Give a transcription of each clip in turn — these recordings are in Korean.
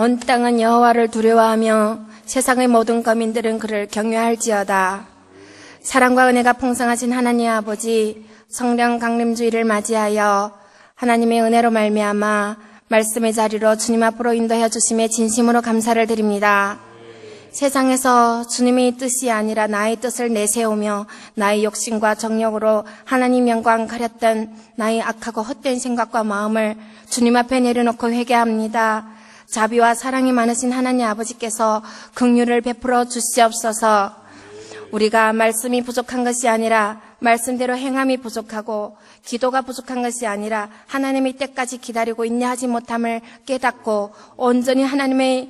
온 땅은 여호와를 두려워하며 세상의 모든 거민들은 그를 경외할지어다. 사랑과 은혜가 풍성하신 하나님 아버지, 성령 강림주의를 맞이하여 하나님의 은혜로 말미암아 말씀의 자리로 주님 앞으로 인도해 주심에 진심으로 감사를 드립니다. 세상에서 주님의 뜻이 아니라 나의 뜻을 내세우며 나의 욕심과 정욕으로 하나님 영광 가렸던 나의 악하고 헛된 생각과 마음을 주님 앞에 내려놓고 회개합니다. 자비와 사랑이 많으신 하나님 아버지께서 긍휼을 베풀어 주시옵소서. 우리가 말씀이 부족한 것이 아니라 말씀대로 행함이 부족하고 기도가 부족한 것이 아니라 하나님의 때까지 기다리고 인내하지 못함을 깨닫고 온전히 하나님의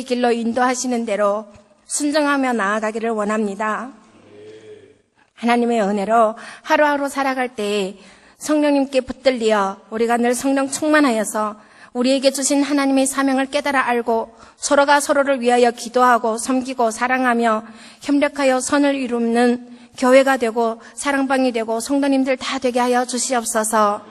길로 인도하시는 대로 순종하며 나아가기를 원합니다. 하나님의 은혜로 하루하루 살아갈 때에 성령님께 붙들려 우리가 늘 성령 충만하여서 우리에게 주신 하나님의 사명을 깨달아 알고 서로가 서로를 위하여 기도하고 섬기고 사랑하며 협력하여 선을 이루는 교회가 되고 사랑방이 되고 성도님들 다 되게 하여 주시옵소서.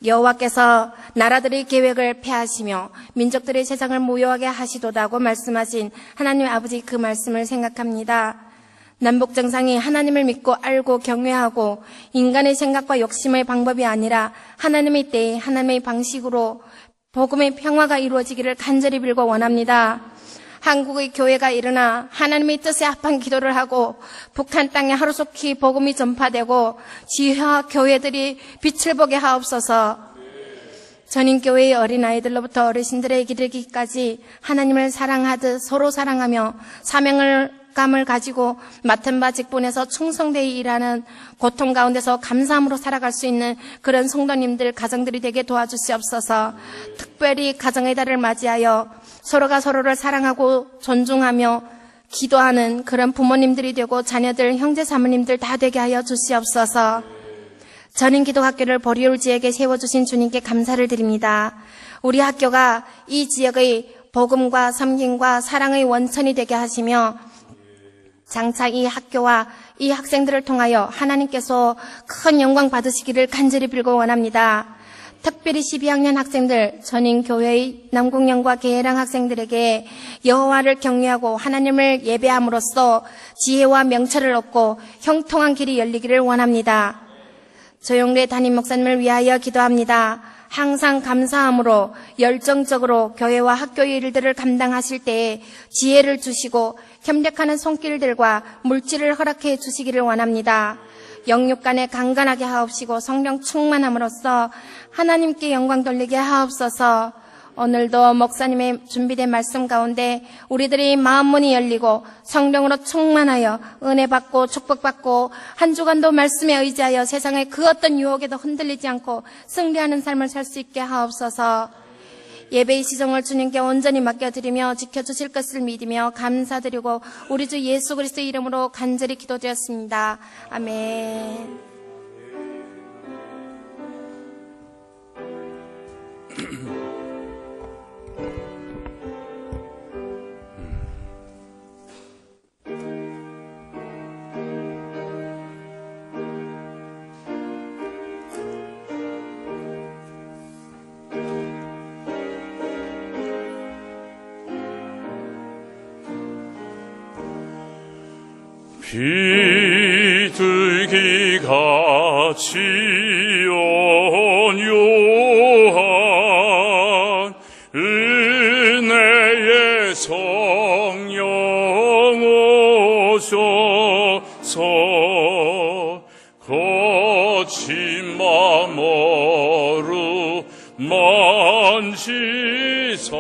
여호와께서 나라들의 계획을 폐하시며 민족들의 세상을 모요하게 하시도다고 말씀하신 하나님 아버지 그 말씀을 생각합니다. 남북정상이 하나님을 믿고 알고 경외하고 인간의 생각과 욕심의 방법이 아니라 하나님의 때에 하나님의 방식으로 복음의 평화가 이루어지기를 간절히 빌고 원합니다. 한국의 교회가 일어나 하나님의 뜻에 합한 기도를 하고 북한 땅에 하루속히 복음이 전파되고 지하 교회들이 빛을 보게 하옵소서. 전인교회의 어린아이들로부터 어르신들의 이르기까지 하나님을 사랑하듯 서로 사랑하며 사명감을 가지고 맡은 바 직분에서 충성되어 일하는 고통 가운데서 감사함으로 살아갈 수 있는 그런 성도님들, 가정들이 되게 도와주시옵소서. 특별히 가정의 달을 맞이하여 서로가 서로를 사랑하고 존중하며 기도하는 그런 부모님들이 되고 자녀들, 형제 사모님들 다 되게 하여 주시옵소서. 전인 기도학교를 보리울 지역에 세워주신 주님께 감사를 드립니다. 우리 학교가 이 지역의 복음과 섬김과 사랑의 원천이 되게 하시며 장차 이 학교와 이 학생들을 통하여 하나님께서 큰 영광 받으시기를 간절히 빌고 원합니다. 특별히 12학년 학생들, 전인교회의 남궁영과 계해랑 학생들에게 여호와를 경외하고 하나님을 예배함으로써 지혜와 명철을 얻고 형통한 길이 열리기를 원합니다. 조용래 담임 목사님을 위하여 기도합니다. 항상 감사함으로 열정적으로 교회와 학교의 일들을 감당하실 때에 지혜를 주시고 협력하는 손길들과 물질을 허락해 주시기를 원합니다. 영육간에 강건하게 하옵시고 성령 충만함으로써 하나님께 영광 돌리게 하옵소서. 오늘도 목사님의 준비된 말씀 가운데 우리들의 마음문이 열리고 성령으로 충만하여 은혜 받고 축복받고 한 주간도 말씀에 의지하여 세상의 그 어떤 유혹에도 흔들리지 않고 승리하는 삶을 살 수 있게 하옵소서. 예배의 시정을 주님께 온전히 맡겨드리며 지켜주실 것을 믿으며 감사드리고 우리 주 예수 그리스도의 이름으로 간절히 기도드렸습니다. 아멘. 비둘기같이 온유한 은혜의 성령 오셔서 거친 마음으로 만지사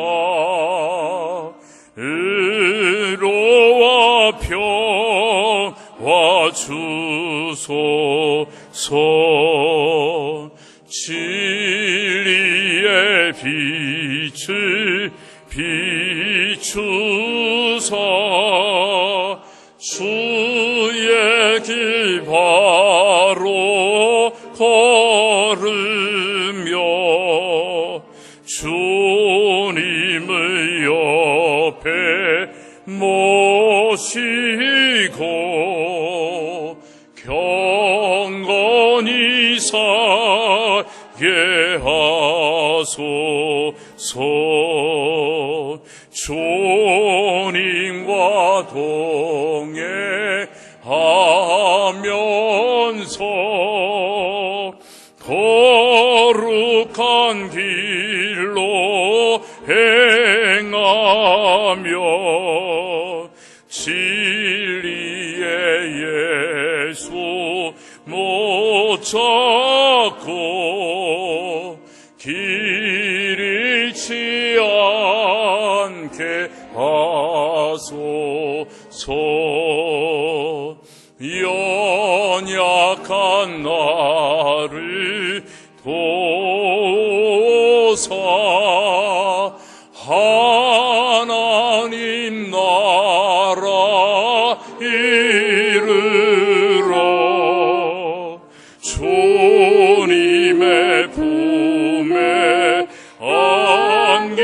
의로와 평화 주소서. 진리의 빛을 비추사 주의 길 바로 걸으며 주님을 옆에 모시고 경건히 살기 하소서. 주님과 동행하면서 거룩한 길로 행하며 진리의 예수 못 찾고 길 잃지 않게 하소서. 연약한 나를 도우사 하나님 나라 이르러 주님의 품에 안기는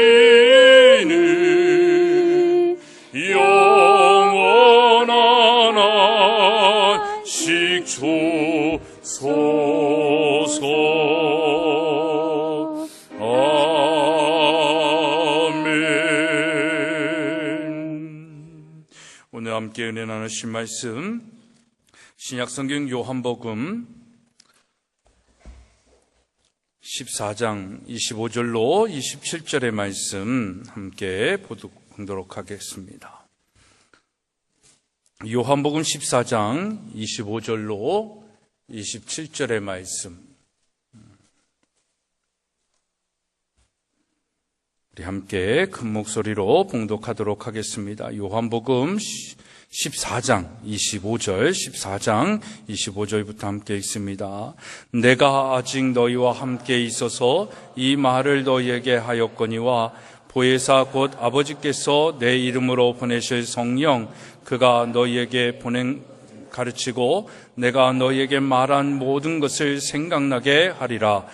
영원한 안식 주소서. 아멘. 오늘 함께 은혜 나누실 말씀, 신약성경 요한복음 14장 25절로 27절의 말씀 함께 보도록 하겠습니다. 요한복음 14장 25절로 27절의 말씀, 우리 함께 큰 목소리로 봉독하도록 하겠습니다. 요한복음 14장 25절, 14장 25절부터 함께 읽습니다. 내가 아직 너희와 함께 있어서 이 말을 너희에게 하였거니와 보혜사 곧 아버지께서 내 이름으로 보내실 성령 그가 너희에게 가르치고 내가 너희에게 말한 모든 것을 생각나게 하리라.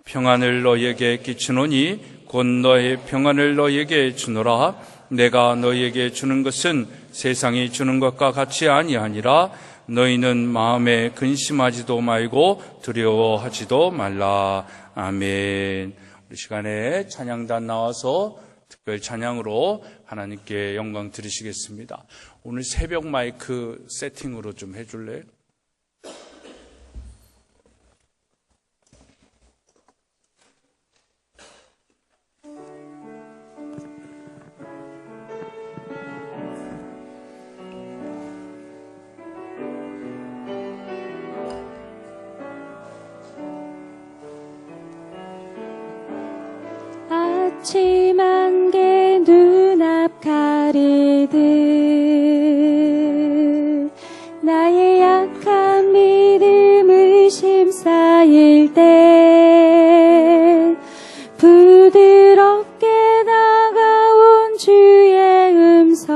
평안을 너희에게 끼치노니 곧 너의 평안을 너희에게 주노라. 내가 너희에게 주는 것은 세상이 주는 것과 같이 아니하니라. 너희는 마음에 근심하지도 말고 두려워하지도 말라. 아멘. 우리 시간에 찬양단 나와서 특별 찬양으로 하나님께 영광 드리시겠습니다. 오늘 새벽 마이크 세팅으로 좀 해줄래? 아침 안개 눈앞 가리듯 나의 약한 믿음 의심 쌓일 때 부드럽게 다가온 주의 음성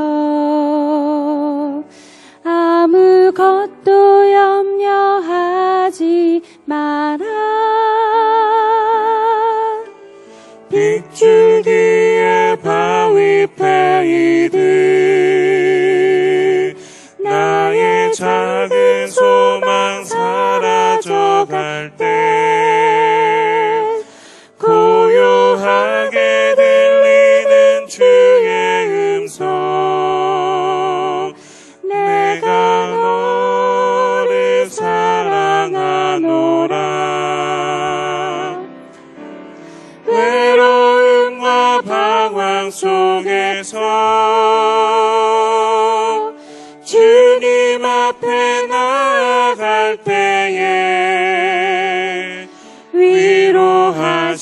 아무것도 염려하지 마라. 빗줄기에 바위 패이듯 나의 작은 소망 사라져갈 때 고요하게 들리는 주의 음성 내가 너를 사랑하노라. 외로움과 방황 속에서 주님 앞에 나아갈 때에 위로하시는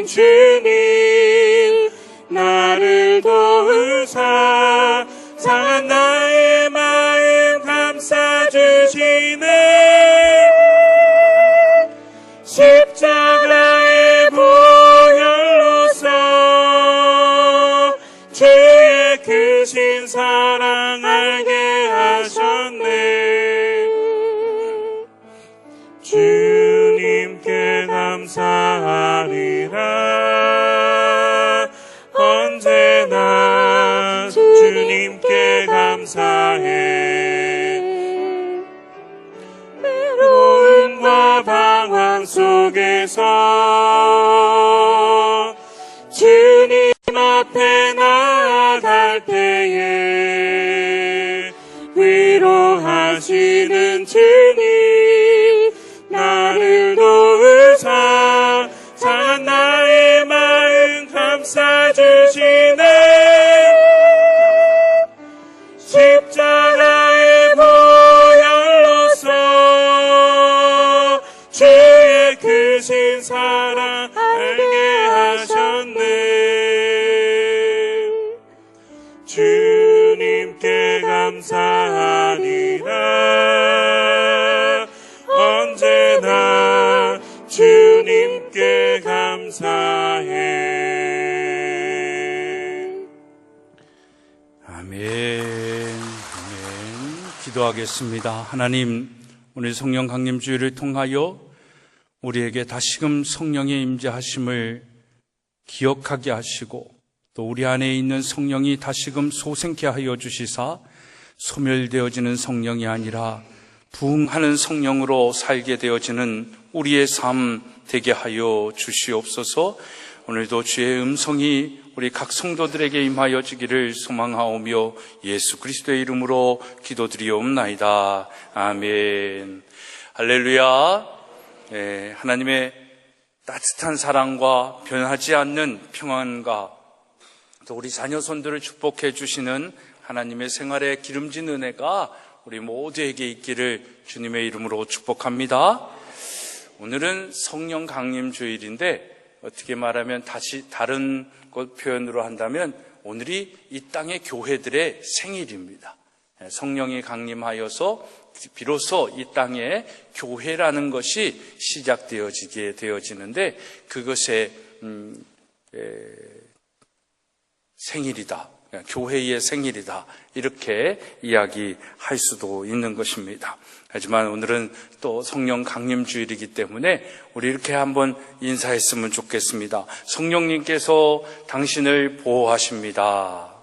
주님 나를 도우사 상한 나의 마음 감싸주시네. 십자가의 보혈로서 주의 크신 사랑 알게 하셨네. 주님께 감사하리라. 언제나 주님께 감사해. 외로움과 방황 속에서 앞에 나아갈 때에 위로하시는 주님, 나를 도우사 상한 나의 마음 감싸주시네. 십자가의 보혈로서 주의 크신 사랑 알게 하셨네. 주님께 감사하리라. 언제나 주님께 감사해. 아멘. 기도하겠습니다. 하나님, 오늘 성령 강림 주일을 통하여 우리에게 다시금 성령의 임재하심을 기억하게 하시고 또 우리 안에 있는 성령이 다시금 소생케 하여 주시사 소멸되어지는 성령이 아니라 부흥하는 성령으로 살게 되어지는 우리의 삶 되게 하여 주시옵소서. 오늘도 주의 음성이 우리 각 성도들에게 임하여 지기를 소망하오며 예수 그리스도의 이름으로 기도드리옵나이다. 아멘. 할렐루야. 하나님의 따뜻한 사랑과 변하지 않는 평안과 또 우리 자녀손들을 축복해 주시는 하나님의 생활의 기름진 은혜가 우리 모두에게 있기를 주님의 이름으로 축복합니다. 오늘은 성령 강림 주일인데 어떻게 말하면 다시 다른 것 표현으로 한다면 오늘이 이 땅의 교회들의 생일입니다. 성령이 강림하여서 비로소 이 땅에 교회라는 것이 시작되어지게 되어지는데 그것의 생일이다. 교회의 생일이다. 이렇게 이야기할 수도 있는 것입니다. 하지만 오늘은 또 성령 강림 주일이기 때문에 우리 이렇게 한번 인사했으면 좋겠습니다. 성령님께서 당신을 보호하십니다.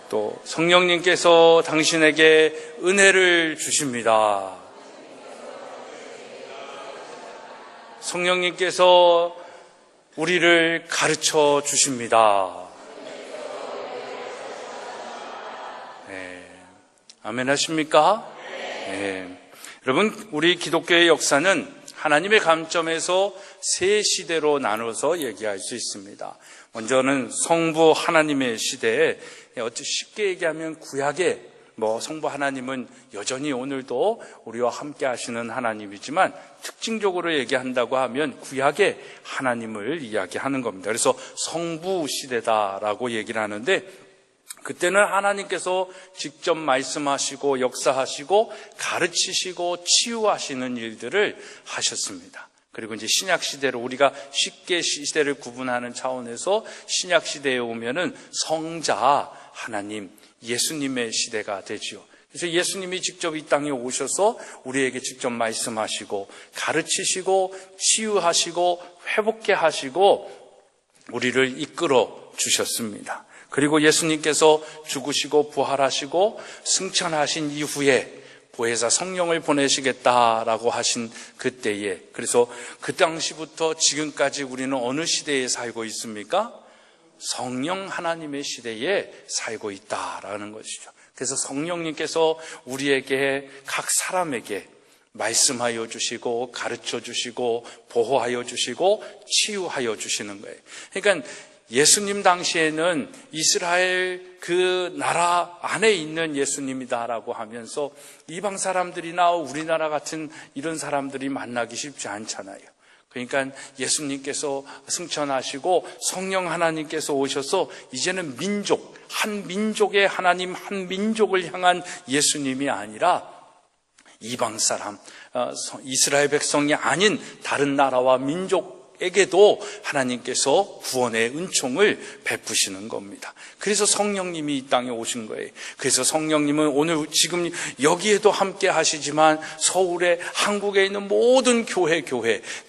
또 성령님께서 당신에게 은혜를 주십니다. 성령님께서 우리를 가르쳐 주십니다. 아멘 하십니까? 여러분, 우리 기독교의 역사는 하나님의 관점에서 세 시대로 나눠서 얘기할 수 있습니다. 먼저는 성부 하나님의 시대에 쉽게 얘기하면 구약의 성부 하나님은 여전히 오늘도 우리와 함께 하시는 하나님이지만 특징적으로 얘기한다고 하면 구약의 하나님을 이야기하는 겁니다. 그래서 성부 시대다라고 얘기를 하는데 그때는 하나님께서 직접 말씀하시고 역사하시고 가르치시고 치유하시는 일들을 하셨습니다. 그리고 이제 신약 시대로 우리가 쉽게 시대를 구분하는 차원에서 신약 시대에 오면은 성자 하나님, 예수님의 시대가 되지요. 그래서 예수님이 직접 이 땅에 오셔서 우리에게 직접 말씀하시고 가르치시고 치유하시고 회복케 하시고 우리를 이끌어 주셨습니다. 그리고 예수님께서 죽으시고 부활하시고 승천하신 이후에 보혜사 성령을 보내시겠다라고 하신 그때에, 그래서 그 당시부터 지금까지 우리는 어느 시대에 살고 있습니까? 성령 하나님의 시대에 살고 있다라는 것이죠. 그래서 성령님께서 우리에게 각 사람에게 말씀하여 주시고 가르쳐 주시고 보호하여 주시고 치유하여 주시는 거예요. 그러니까 예수님 당시에는 이스라엘 그 나라 안에 있는 예수님이다라고 하면서 이방 사람들이나 우리나라 같은 이런 사람들이 만나기 쉽지 않잖아요. 그러니까 예수님께서 승천하시고 성령 하나님께서 오셔서 이제는 민족, 한 민족의 하나님, 한 민족을 향한 예수님이 아니라 이방 사람, 이스라엘 백성이 아닌 다른 나라와 민족에게도 하나님께서 구원의 은총을 베푸시는 겁니다. 그래서 성령님이 이 땅에 오신 거예요. 그래서 성령님은 오늘 지금 여기에도 함께 하시지만 서울에, 한국에 있는 모든 교회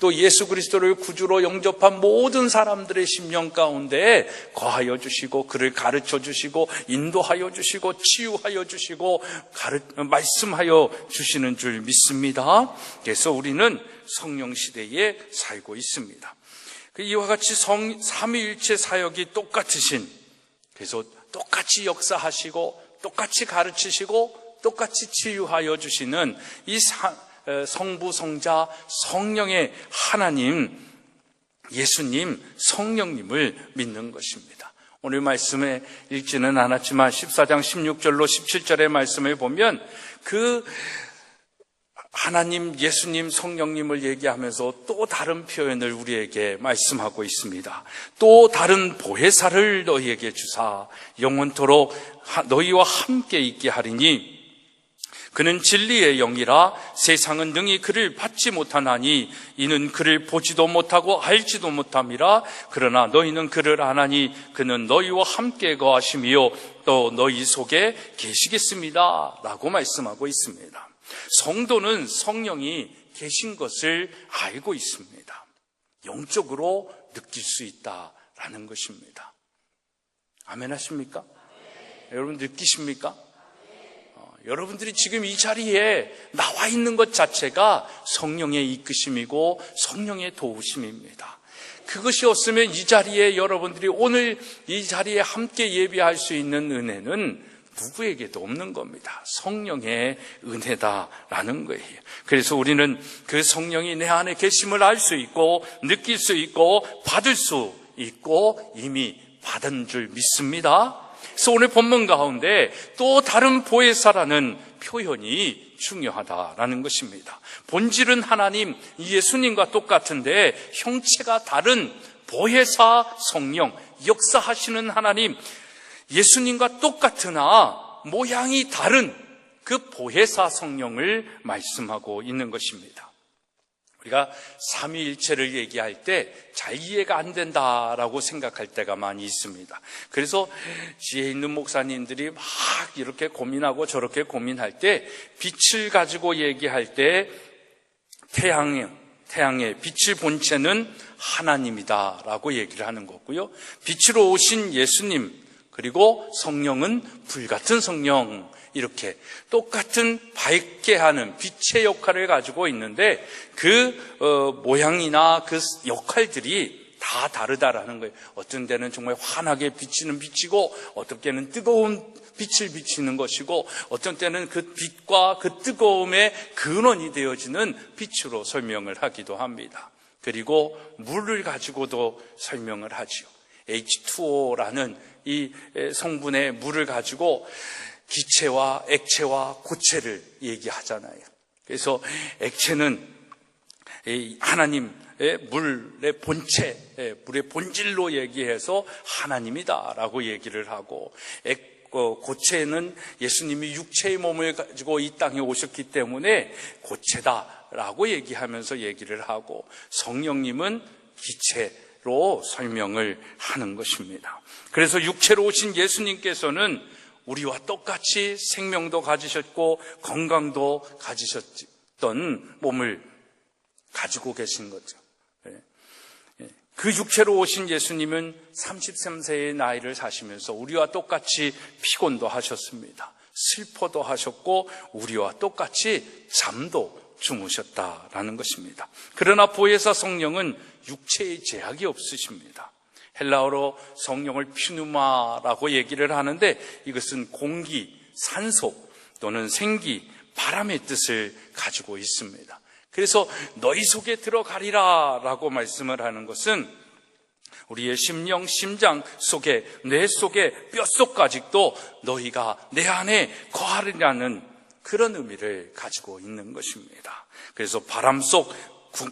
또 예수 그리스도를 구주로 영접한 모든 사람들의 심령 가운데 거하여 주시고 그를 가르쳐 주시고 인도하여 주시고 치유하여 주시고 말씀하여 주시는 줄 믿습니다. 그래서 우리는 성령 시대에 살고 있습니다. 이와 같이 삼위일체 사역이 똑같으신, 그래서 똑같이 역사하시고 똑같이 가르치시고 똑같이 치유하여 주시는 이 성부, 성자, 성령의 하나님, 예수님, 성령님을 믿는 것입니다. 오늘 말씀에 읽지는 않았지만 14장 16절로 17절의 말씀을 보면 그 하나님, 예수님, 성령님을 얘기하면서 또 다른 표현을 우리에게 말씀하고 있습니다. 또 다른 보혜사를 너희에게 주사 영원토록 너희와 함께 있게 하리니 그는 진리의 영이라 세상은 능히 그를 받지 못하나니 이는 그를 보지도 못하고 알지도 못함이라. 그러나 너희는 그를 아나니 그는 너희와 함께 거하시며 또 너희 속에 계시겠습니다 라고 말씀하고 있습니다. 성도는 성령이 계신 것을 알고 있습니다. 영적으로 느낄 수 있다라는 것입니다. 아멘 하십니까? 여러분 느끼십니까? 여러분들이 지금 이 자리에 나와 있는 것 자체가 성령의 이끄심이고 성령의 도우심입니다. 그것이 없으면 이 자리에 여러분들이 오늘 이 자리에 함께 예배할 수 있는 은혜는 누구에게도 없는 겁니다. 성령의 은혜다라는 거예요. 그래서 우리는 그 성령이 내 안에 계심을 알 수 있고 느낄 수 있고 받을 수 있고 이미 받은 줄 믿습니다. 그래서 오늘 본문 가운데 또 다른 보혜사라는 표현이 중요하다라는 것입니다. 본질은 하나님, 예수님과 똑같은데 형체가 다른 보혜사 성령, 역사하시는 하나님, 예수님과 똑같으나 모양이 다른 그 보혜사 성령을 말씀하고 있는 것입니다. 우리가 삼위일체를 얘기할 때 잘 이해가 안 된다라고 생각할 때가 많이 있습니다. 그래서 지혜 있는 목사님들이 막 이렇게 고민하고 저렇게 고민할 때 빛을 가지고 얘기할 때 태양의 빛의 본체는 하나님이다라고 얘기를 하는 거고요. 빛으로 오신 예수님 그리고 성령은 불같은 성령, 이렇게 똑같은 밝게 하는 빛의 역할을 가지고 있는데 그 모양이나 그 역할들이 다 다르다라는 거예요. 어떤 데는 정말 환하게 비치는 빛이고 어떤 때는 뜨거운 빛을 비치는 것이고 어떤 때는 그 빛과 그 뜨거움의 근원이 되어지는 빛으로 설명을 하기도 합니다. 그리고 물을 가지고도 설명을 하지요. H2O라는 이 성분의 물을 가지고 기체와 액체와 고체를 얘기하잖아요. 그래서 액체는 하나님의 물의 본체, 물의 본질로 얘기해서 하나님이다라고 얘기를 하고, 고체는 예수님이 육체의 몸을 가지고 이 땅에 오셨기 때문에 고체다라고 얘기하면서 얘기를 하고, 성령님은 기체로 설명을 하는 것입니다. 그래서 육체로 오신 예수님께서는 우리와 똑같이 생명도 가지셨고 건강도 가지셨던 몸을 가지고 계신 거죠. 그 육체로 오신 예수님은 33세의 나이를 사시면서 우리와 똑같이 피곤도 하셨습니다. 슬퍼도 하셨고 우리와 똑같이 잠도 주무셨다라는 것입니다. 그러나 보혜사 성령은 육체의 제약이 없으십니다. 헬라어로 성령을 피누마라고 얘기를 하는데 이것은 공기, 산소 또는 생기, 바람의 뜻을 가지고 있습니다. 그래서 너희 속에 들어가리라 라고 말씀을 하는 것은 우리의 심령, 심장 속에, 뇌 속에, 뼛속까지도 너희가 내 안에 거하리라는 그런 의미를 가지고 있는 것입니다. 그래서 바람 속,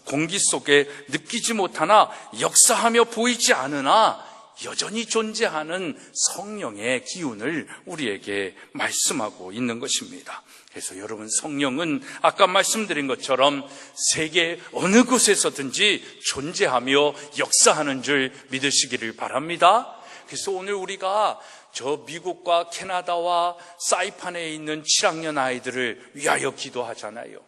공기 속에 느끼지 못하나 역사하며 보이지 않으나 여전히 존재하는 성령의 기운을 우리에게 말씀하고 있는 것입니다. 그래서 여러분, 성령은 아까 말씀드린 것처럼 세계 어느 곳에서든지 존재하며 역사하는 줄 믿으시기를 바랍니다. 그래서 오늘 우리가 저 미국과 캐나다와 사이판에 있는 7학년 아이들을 위하여 기도하잖아요.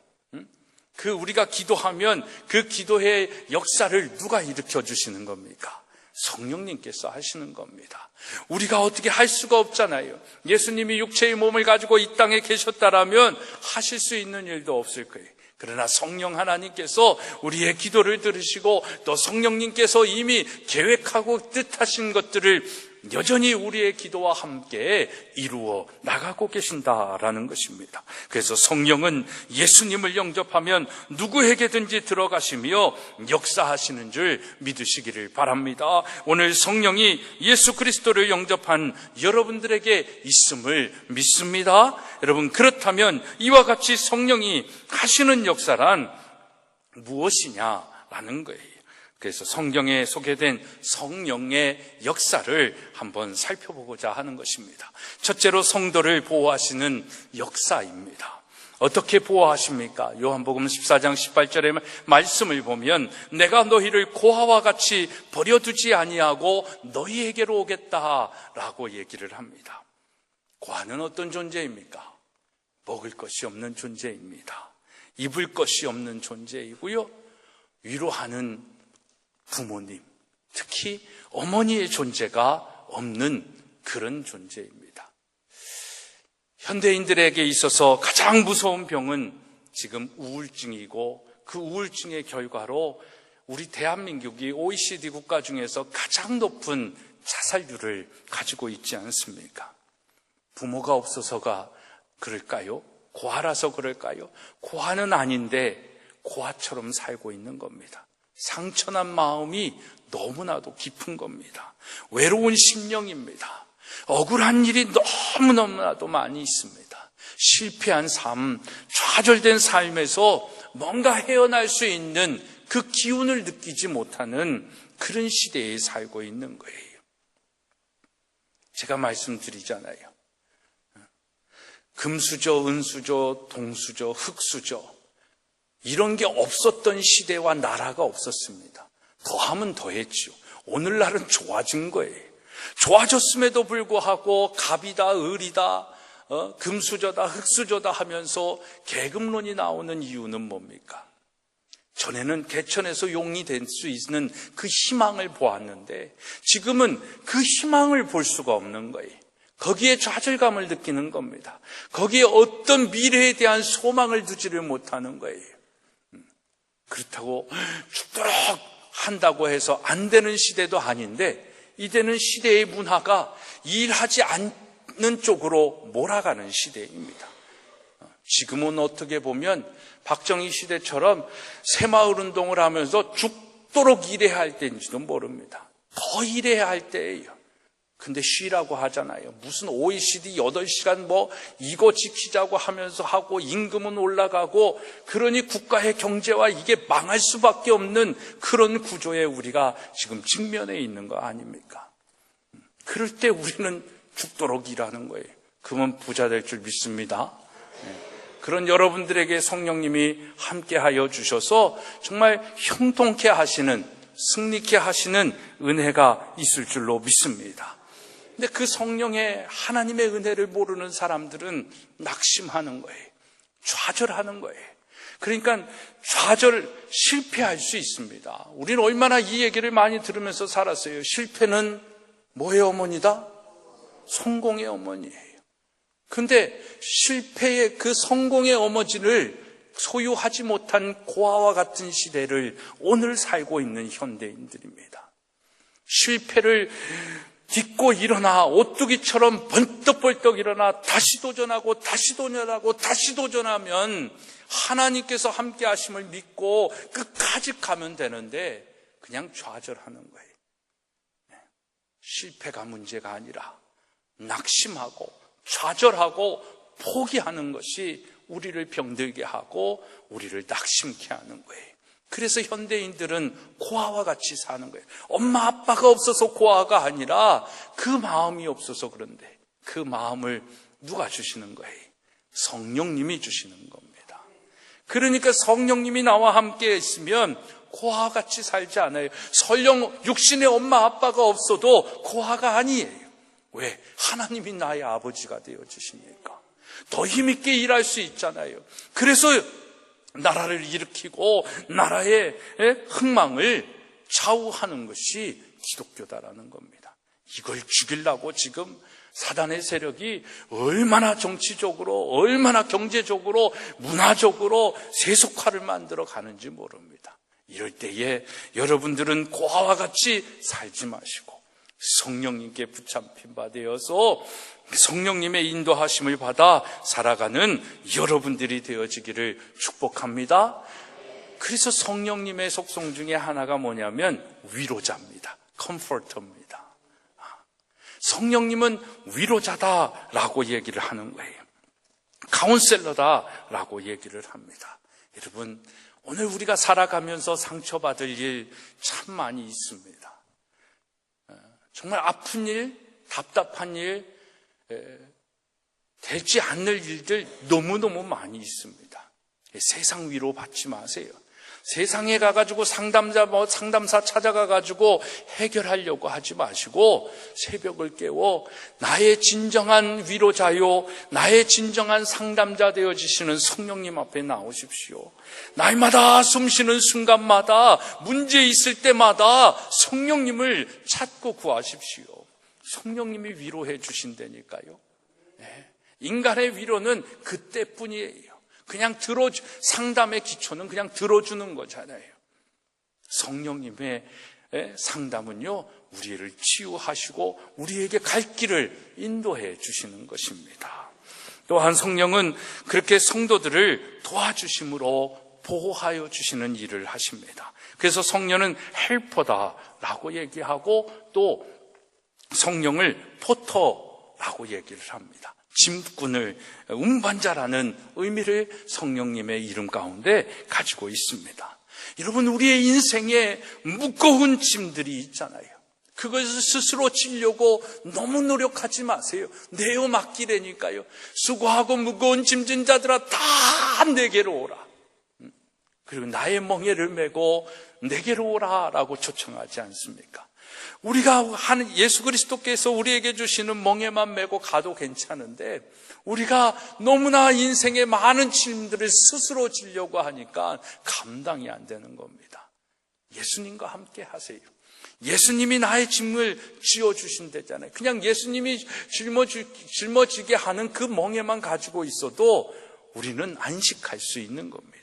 그 우리가 기도하면 그 기도의 역사를 누가 일으켜 주시는 겁니까? 성령님께서 하시는 겁니다. 우리가 어떻게 할 수가 없잖아요. 예수님이 육체의 몸을 가지고 이 땅에 계셨다라면 하실 수 있는 일도 없을 거예요. 그러나 성령 하나님께서 우리의 기도를 들으시고 또 성령님께서 이미 계획하고 뜻하신 것들을 여전히 우리의 기도와 함께 이루어 나가고 계신다라는 것입니다. 그래서 성령은 예수님을 영접하면 누구에게든지 들어가시며 역사하시는 줄 믿으시기를 바랍니다. 오늘 성령이 예수 그리스도를 영접한 여러분들에게 있음을 믿습니다. 여러분, 그렇다면 이와 같이 성령이 하시는 역사란 무엇이냐라는 거예요. 그래서 성경에 소개된 성령의 역사를 한번 살펴보고자 하는 것입니다. 첫째로 성도를 보호하시는 역사입니다. 어떻게 보호하십니까? 요한복음 14장 18절의 말씀을 보면 내가 너희를 고아와 같이 버려두지 아니하고 너희에게로 오겠다라고 얘기를 합니다. 고아는 어떤 존재입니까? 먹을 것이 없는 존재입니다. 입을 것이 없는 존재이고요. 위로하는 부모님, 특히 어머니의 존재가 없는 그런 존재입니다. 현대인들에게 있어서 가장 무서운 병은 지금 우울증이고 그 우울증의 결과로 우리 대한민국이 OECD 국가 중에서 가장 높은 자살률을 가지고 있지 않습니까? 부모가 없어서가 그럴까요? 고아라서 그럴까요? 고아는 아닌데 고아처럼 살고 있는 겁니다. 상처난 마음이 너무나도 깊은 겁니다. 외로운 심령입니다. 억울한 일이 너무너무나도 많이 있습니다. 실패한 삶, 좌절된 삶에서 뭔가 헤어날 수 있는 그 기운을 느끼지 못하는 그런 시대에 살고 있는 거예요. 제가 말씀드리잖아요. 금수저, 은수저, 동수저, 흙수저 이런 게 없었던 시대와 나라가 없었습니다. 더하면 더했죠. 오늘날은 좋아진 거예요. 좋아졌음에도 불구하고 갑이다, 을이다, 금수저다, 흙수저다 하면서 계급론이 나오는 이유는 뭡니까? 전에는 개천에서 용이 될 수 있는 그 희망을 보았는데 지금은 그 희망을 볼 수가 없는 거예요. 거기에 좌절감을 느끼는 겁니다. 거기에 어떤 미래에 대한 소망을 두지를 못하는 거예요. 그렇다고 죽도록 한다고 해서 안 되는 시대도 아닌데 이제는 시대의 문화가 일하지 않는 쪽으로 몰아가는 시대입니다. 지금은 어떻게 보면 박정희 시대처럼 새마을운동을 하면서 죽도록 일해야 할 때인지도 모릅니다. 더 일해야 할 때예요. 근데 쉬라고 하잖아요. 무슨 OECD 8시간 이거 지키자고 하면서 하고 임금은 올라가고 그러니 국가의 경제와 이게 망할 수밖에 없는 그런 구조에 우리가 지금 직면해 있는 거 아닙니까? 그럴 때 우리는 죽도록 일하는 거예요. 그러면 부자 될 줄 믿습니다. 그런 여러분들에게 성령님이 함께하여 주셔서 정말 형통케 하시는, 승리케 하시는 은혜가 있을 줄로 믿습니다. 근데 그 성령의 하나님의 은혜를 모르는 사람들은 낙심하는 거예요. 좌절하는 거예요. 그러니까 실패할 수 있습니다. 우리는 얼마나 이 얘기를 많이 들으면서 살았어요. 실패는 뭐의 어머니다? 성공의 어머니예요. 근데 실패의 그 성공의 어머니를 소유하지 못한 고아와 같은 시대를 오늘 살고 있는 현대인들입니다. 실패를 딛고 일어나 오뚜기처럼 번떡번떡 일어나 다시 도전하고 다시 도전하고 다시 도전하면 하나님께서 함께 하심을 믿고 끝까지 가면 되는데 그냥 좌절하는 거예요. 실패가 문제가 아니라 낙심하고 좌절하고 포기하는 것이 우리를 병들게 하고 우리를 낙심케 하는 거예요. 그래서 현대인들은 고아와 같이 사는 거예요. 엄마 아빠가 없어서 고아가 아니라 그 마음이 없어서 그런데 그 마음을 누가 주시는 거예요? 성령님이 주시는 겁니다. 그러니까 성령님이 나와 함께 있으면 고아와 같이 살지 않아요. 설령 육신의 엄마 아빠가 없어도 고아가 아니에요. 왜? 하나님이 나의 아버지가 되어주시니까 더 힘있게 일할 수 있잖아요. 그래서 나라를 일으키고 나라의 흥망을 좌우하는 것이 기독교다라는 겁니다. 이걸 죽이려고 지금 사단의 세력이 얼마나 정치적으로, 얼마나 경제적으로, 문화적으로 세속화를 만들어 가는지 모릅니다. 이럴 때에 여러분들은 고아와 같이 살지 마시고 성령님께 붙잡힌 바 되어서 성령님의 인도하심을 받아 살아가는 여러분들이 되어지기를 축복합니다. 그래서 성령님의 속성 중에 하나가 뭐냐면 위로자입니다. 컴포터입니다. 성령님은 위로자다라고 얘기를 하는 거예요. 카운셀러다라고 얘기를 합니다. 여러분, 오늘 우리가 살아가면서 상처받을 일 참 많이 있습니다. 정말 아픈 일, 답답한 일, 되지 않을 일들 너무너무 많이 있습니다. 세상 위로 받지 마세요. 세상에 가가지고 상담사 찾아가가지고 해결하려고 하지 마시고 새벽을 깨워 나의 진정한 위로자요, 나의 진정한 상담자 되어지시는 성령님 앞에 나오십시오. 날마다 숨쉬는 순간마다 문제 있을 때마다 성령님을 찾고 구하십시오. 성령님이 위로해 주신다니까요. 인간의 위로는 그때뿐이에요. 그냥 상담의 기초는 그냥 들어주는 거잖아요. 성령님의 상담은요, 우리를 치유하시고 우리에게 갈 길을 인도해 주시는 것입니다. 또한 성령은 그렇게 성도들을 도와주심으로 보호하여 주시는 일을 하십니다. 그래서 성령은 헬퍼다라고 얘기하고 또 성령을 포터라고 얘기를 합니다. 짐꾼을, 운반자라는 의미를 성령님의 이름 가운데 가지고 있습니다. 여러분, 우리의 인생에 무거운 짐들이 있잖아요. 그것을 스스로 지려고 너무 노력하지 마세요. 내어 맡기라니까요. 수고하고 무거운 짐진 자들아 다 내게로 오라. 그리고 나의 멍에를 메고 내게로 오라라고 초청하지 않습니까? 우리가 하는 예수 그리스도께서 우리에게 주시는 멍에만 메고 가도 괜찮은데 우리가 너무나 인생의 많은 짐들을 스스로 지려고 하니까 감당이 안 되는 겁니다. 예수님과 함께 하세요. 예수님이 나의 짐을 지어주신다잖아요. 그냥 예수님이 짊어지게 하는 그 멍에만 가지고 있어도 우리는 안식할 수 있는 겁니다.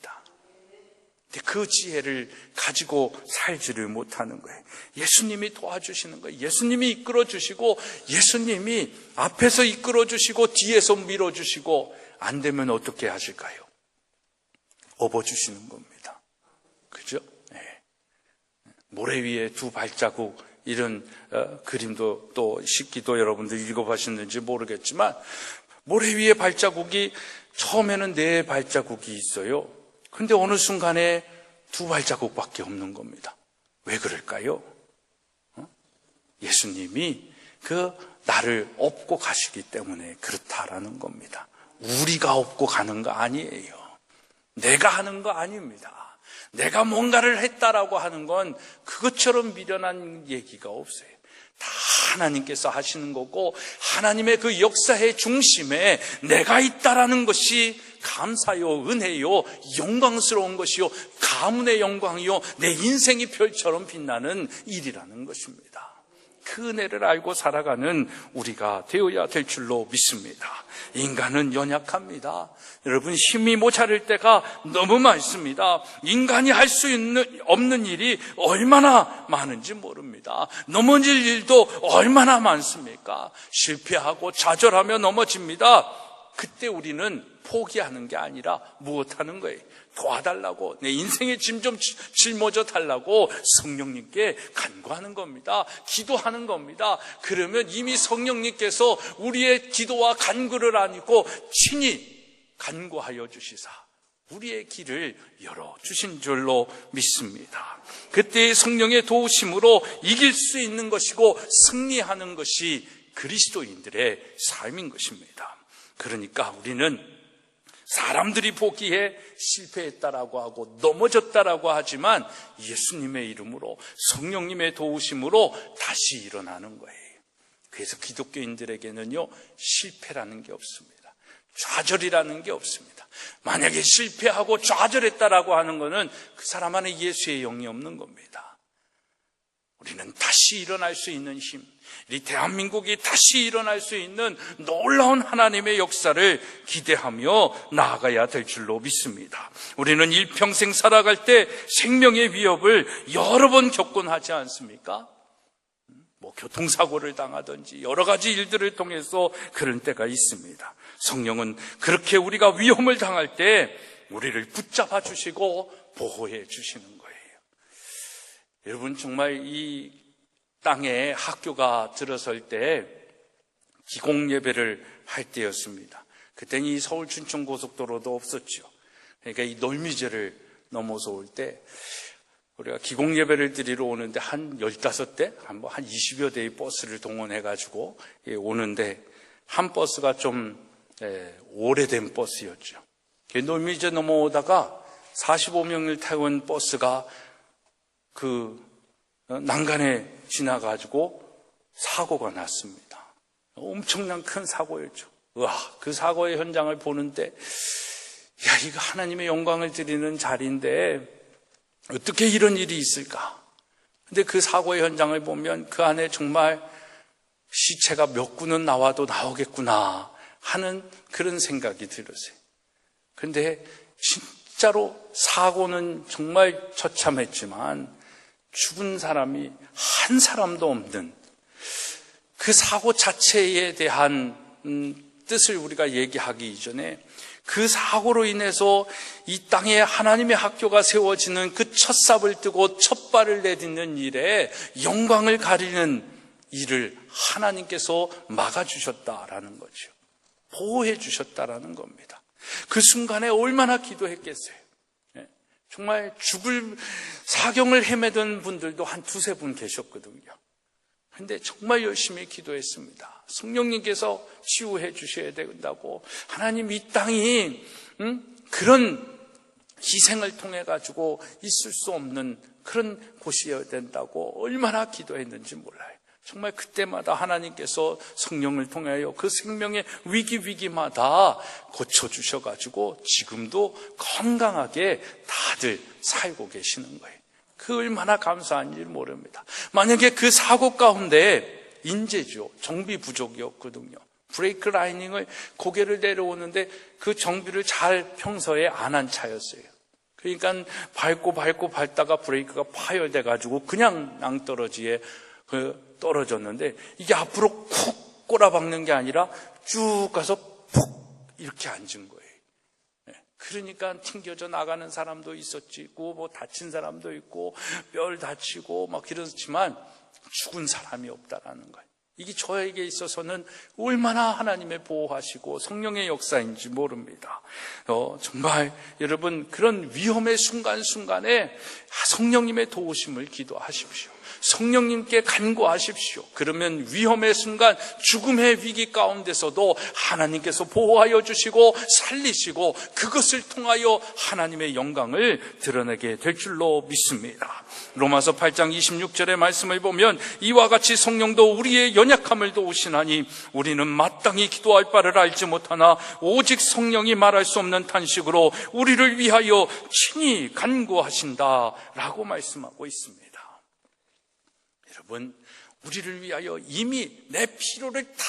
그 지혜를 가지고 살지를 못하는 거예요. 예수님이 도와주시는 거예요. 예수님이 이끌어주시고 예수님이 앞에서 이끌어주시고 뒤에서 밀어주시고 안 되면 어떻게 하실까요? 업어주시는 겁니다. 그죠? 네. 모래 위에 두 발자국 이런 그림도 또 식기도 여러분들 읽어보셨는지 모르겠지만 모래 위에 발자국이 처음에는 4발자국이 있어요. 근데 어느 순간에 2발자국밖에 없는 겁니다. 왜 그럴까요? 예수님이 나를 업고 가시기 때문에 그렇다라는 겁니다. 우리가 업고 가는 거 아니에요. 내가 하는 거 아닙니다. 내가 뭔가를 했다라고 하는 건 그것처럼 미련한 얘기가 없어요. 다 하나님께서 하시는 거고 하나님의 그 역사의 중심에 내가 있다라는 것이 감사요, 은혜요, 영광스러운 것이요, 가문의 영광이요, 내 인생이 별처럼 빛나는 일이라는 것입니다. 그 은혜를 알고 살아가는 우리가 되어야 될 줄로 믿습니다. 인간은 연약합니다. 여러분, 힘이 모자랄 때가 너무 많습니다. 인간이 할 수 없는 일이 얼마나 많은지 모릅니다. 넘어질 일도 얼마나 많습니까? 실패하고 좌절하며 넘어집니다. 그때 우리는 포기하는 게 아니라 무엇하는 거예요? 도와달라고, 내 인생의 짐 좀 짊어져 달라고 성령님께 간구하는 겁니다. 기도하는 겁니다. 그러면 이미 성령님께서 우리의 기도와 간구를 아니고 친히 간구하여 주시사 우리의 길을 열어주신 줄로 믿습니다. 그때의 성령의 도우심으로 이길 수 있는 것이고 승리하는 것이 그리스도인들의 삶인 것입니다. 그러니까 우리는 사람들이 보기에 실패했다라고 하고 넘어졌다라고 하지만 예수님의 이름으로 성령님의 도우심으로 다시 일어나는 거예요. 그래서 기독교인들에게는요, 실패라는 게 없습니다. 좌절이라는 게 없습니다. 만약에 실패하고 좌절했다라고 하는 것은 그 사람 안에 예수의 영이 없는 겁니다. 우리는 다시 일어날 수 있는 힘, 이 대한민국이 다시 일어날 수 있는 놀라운 하나님의 역사를 기대하며 나아가야 될 줄로 믿습니다. 우리는 일평생 살아갈 때 생명의 위협을 여러 번 겪곤 하지 않습니까? 교통사고를 당하든지 여러 가지 일들을 통해서 그런 때가 있습니다. 성령은 그렇게 우리가 위험을 당할 때 우리를 붙잡아 주시고 보호해 주시는 거예요. 여러분, 정말 이 땅에 학교가 들어설 때 기공예배를 할 때였습니다. 그때는 이 서울 춘천 고속도로도 없었죠. 그러니까 이 놀미제를 넘어서 올 때 우리가 기공예배를 드리러 오는데 한 15대, 한 20여 대의 버스를 동원해가지고 오는데 한 버스가 좀 오래된 버스였죠. 놀미제 넘어오다가 45명을 태운 버스가 그 난간에 지나가지고 사고가 났습니다. 엄청난 큰 사고였죠. 그 사고의 현장을 보는데, 이거 하나님의 영광을 드리는 자리인데 어떻게 이런 일이 있을까? 근데 그 사고의 현장을 보면 그 안에 정말 시체가 몇 구는 나와도 나오겠구나 하는 그런 생각이 들었어요. 근데 진짜로 사고는 정말 처참했지만 죽은 사람이 한 사람도 없는 그 사고 자체에 대한 뜻을 우리가 얘기하기 이전에 그 사고로 인해서 이 땅에 하나님의 학교가 세워지는 그 첫 삽을 뜨고 첫 발을 내딛는 일에 영광을 가리는 일을 하나님께서 막아주셨다라는 거죠. 보호해 주셨다라는 겁니다. 그 순간에 얼마나 기도했겠어요. 정말 죽을 사경을 헤매던 분들도 한 2-3분 계셨거든요. 그런데 정말 열심히 기도했습니다. 성령님께서 치유해 주셔야 된다고, 하나님 이 땅이 그런 희생을 통해 가지고 있을 수 없는 그런 곳이어야 된다고 얼마나 기도했는지 몰라요. 정말 그때마다 하나님께서 성령을 통하여 그 생명의 위기마다 고쳐주셔가지고 지금도 건강하게 다들 살고 계시는 거예요. 그 얼마나 감사한지 모릅니다. 만약에 그 사고 가운데 인재죠. 정비 부족이었거든요. 브레이크 라이닝을 고개를 내려오는데 그 정비를 잘 평소에 안 한 차였어요. 그러니까 밟고 밟다가 브레이크가 파열돼가지고 그냥 낭떠러지에 떨어졌는데 이게 앞으로 쿡 꼬라박는 게 아니라 쭉 가서 푹 이렇게 앉은 거예요. 그러니까 튕겨져 나가는 사람도 있었고, 뭐 다친 사람도 있고, 뼈를 다치고 막 이렇지만 죽은 사람이 없다라는 거예요. 이게 저에게 있어서는 얼마나 하나님의 보호하시고 성령의 역사인지 모릅니다. 정말 여러분, 그런 위험의 순간순간에 성령님의 도우심을 기도하십시오. 성령님께 간구하십시오. 그러면 위험의 순간, 죽음의 위기 가운데서도 하나님께서 보호하여 주시고 살리시고 그것을 통하여 하나님의 영광을 드러내게 될 줄로 믿습니다. 로마서 8장 26절의 말씀을 보면 이와 같이 성령도 우리의 연약함을 도우시나니 우리는 마땅히 기도할 바를 알지 못하나 오직 성령이 말할 수 없는 탄식으로 우리를 위하여 친히 간구하신다라고 말씀하고 있습니다. 여러분, 우리를 위하여 이미 내 필요를 다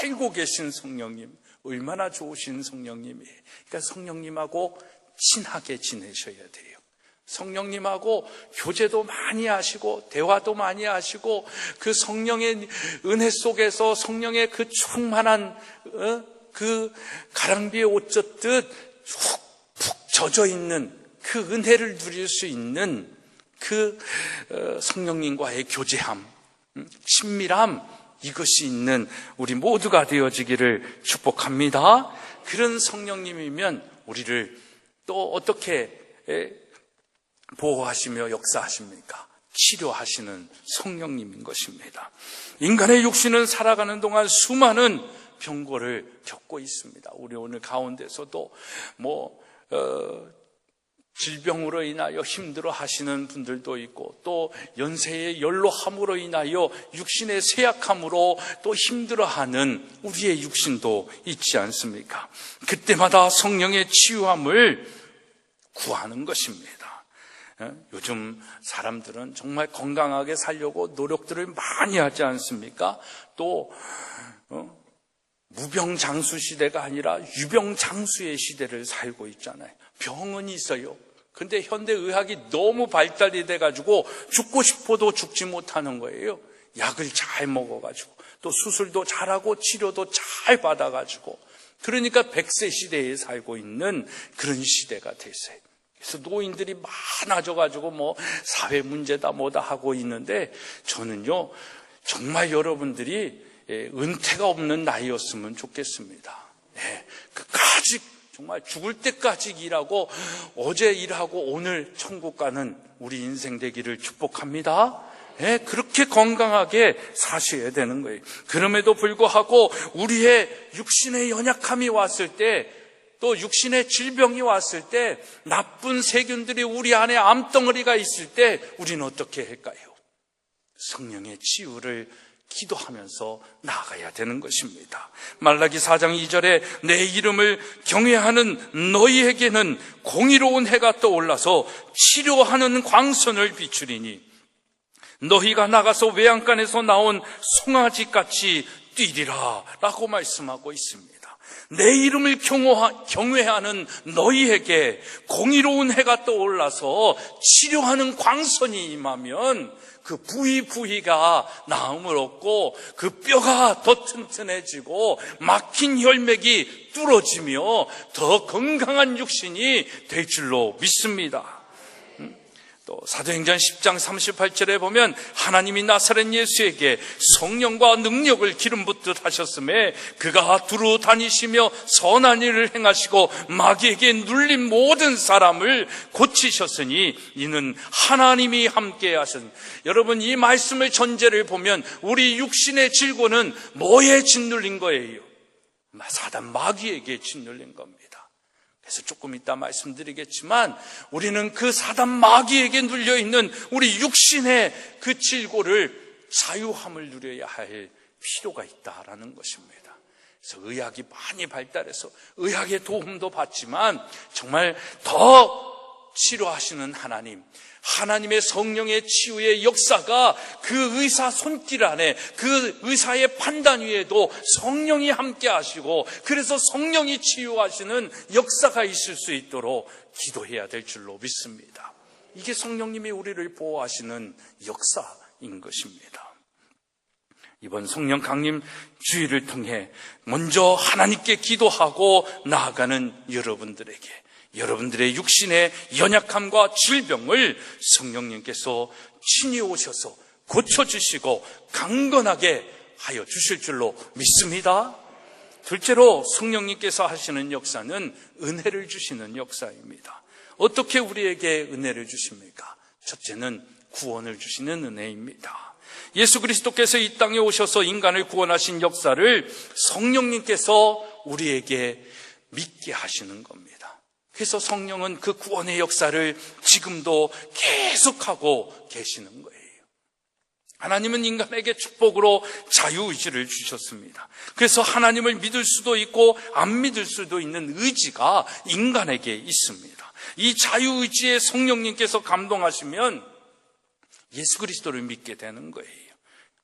알고 계신 성령님, 얼마나 좋으신 성령님이에요. 그러니까 성령님하고 친하게 지내셔야 돼요. 성령님하고 교제도 많이 하시고 대화도 많이 하시고 그 성령의 은혜 속에서 성령의 그 충만한 그 가랑비에 옷 젖듯 푹 젖어 있는 그 은혜를 누릴 수 있는 그 성령님과의 교제함, 친밀함, 이것이 있는 우리 모두가 되어지기를 축복합니다. 그런 성령님이면 우리를 또 어떻게 보호하시며 역사하십니까? 치료하시는 성령님인 것입니다. 인간의 육신은 살아가는 동안 수많은 병고를 겪고 있습니다. 우리 오늘 가운데서도 질병으로 인하여 힘들어 하시는 분들도 있고, 또 연세의 연로함으로 인하여 육신의 쇠약함으로 또 힘들어하는 우리의 육신도 있지 않습니까? 그때마다 성령의 치유함을 구하는 것입니다. 요즘 사람들은 정말 건강하게 살려고 노력들을 많이 하지 않습니까? 또 무병장수 시대가 아니라 유병장수의 시대를 살고 있잖아요. 병은 있어요. 근데 현대의학이 너무 발달이 돼가지고 죽고 싶어도 죽지 못하는 거예요. 약을 잘 먹어가지고 또 수술도 잘하고 치료도 잘 받아가지고, 그러니까 100세 시대에 살고 있는 그런 시대가 됐어요. 그래서 노인들이 많아져가지고 사회 문제다 뭐다 하고 있는데, 저는요 정말 여러분들이 은퇴가 없는 나이였으면 좋겠습니다. 끝까지 정말 죽을 때까지 일하고 어제 일하고 오늘 천국 가는 우리 인생 되기를 축복합니다. 그렇게 건강하게 사셔야 되는 거예요. 그럼에도 불구하고 우리의 육신의 연약함이 왔을 때, 또 육신의 질병이 왔을 때, 나쁜 세균들이 우리 안에 암덩어리가 있을 때 우리는 어떻게 할까요? 성령의 치유를 기도하면서 나아가야 되는 것입니다. 말라기 4장 2절에 내 이름을 경외하는 너희에게는 공의로운 해가 떠올라서 치료하는 광선을 비추리니 너희가 나가서 외양간에서 나온 송아지같이 뛰리라 라고 말씀하고 있습니다. 내 이름을 경외하는 너희에게 공의로운 해가 떠올라서 치료하는 광선이 임하면 그 부위가 나음을 얻고 그 뼈가 더 튼튼해지고 막힌 혈맥이 뚫어지며 더 건강한 육신이 될 줄로 믿습니다. 또 사도행전 10장 38절에 보면 하나님이 나사렛 예수에게 성령과 능력을 기름 붓듯 하셨음에 그가 두루 다니시며 선한 일을 행하시고 마귀에게 눌린 모든 사람을 고치셨으니 이는 하나님이 함께 하신. 여러분, 이 말씀의 전제를 보면 우리 육신의 질고는 뭐에 짓눌린 거예요? 사단 마귀에게 짓눌린 겁니다. 그래서 조금 이따 말씀드리겠지만 우리는 그 사단 마귀에게 눌려있는 우리 육신의 그 질고를 자유함을 누려야 할 필요가 있다라는 것입니다. 그래서 의학이 많이 발달해서 의학의 도움도 받지만 정말 더 치료하시는 하나님의 성령의 치유의 역사가 그 의사 손길 안에, 그 의사의 판단 위에도 성령이 함께 하시고, 그래서 성령이 치유하시는 역사가 있을 수 있도록 기도해야 될 줄로 믿습니다. 이게 성령님이 우리를 보호하시는 역사인 것입니다. 이번 성령 강림 주의를 통해 먼저 하나님께 기도하고 나아가는 여러분들의 육신의 연약함과 질병을 성령님께서 친히 오셔서 고쳐주시고 강건하게 하여 주실 줄로 믿습니다. 둘째로 성령님께서 하시는 역사는 은혜를 주시는 역사입니다. 어떻게 우리에게 은혜를 주십니까? 첫째는 구원을 주시는 은혜입니다. 예수 그리스도께서 이 땅에 오셔서 인간을 구원하신 역사를 성령님께서 우리에게 믿게 하시는 겁니다. 그래서 성령은 그 구원의 역사를 지금도 계속하고 계시는 거예요. 하나님은 인간에게 축복으로 자유의지를 주셨습니다. 그래서 하나님을 믿을 수도 있고 안 믿을 수도 있는 의지가 인간에게 있습니다. 이 자유의지에 성령님께서 감동하시면 예수 그리스도를 믿게 되는 거예요.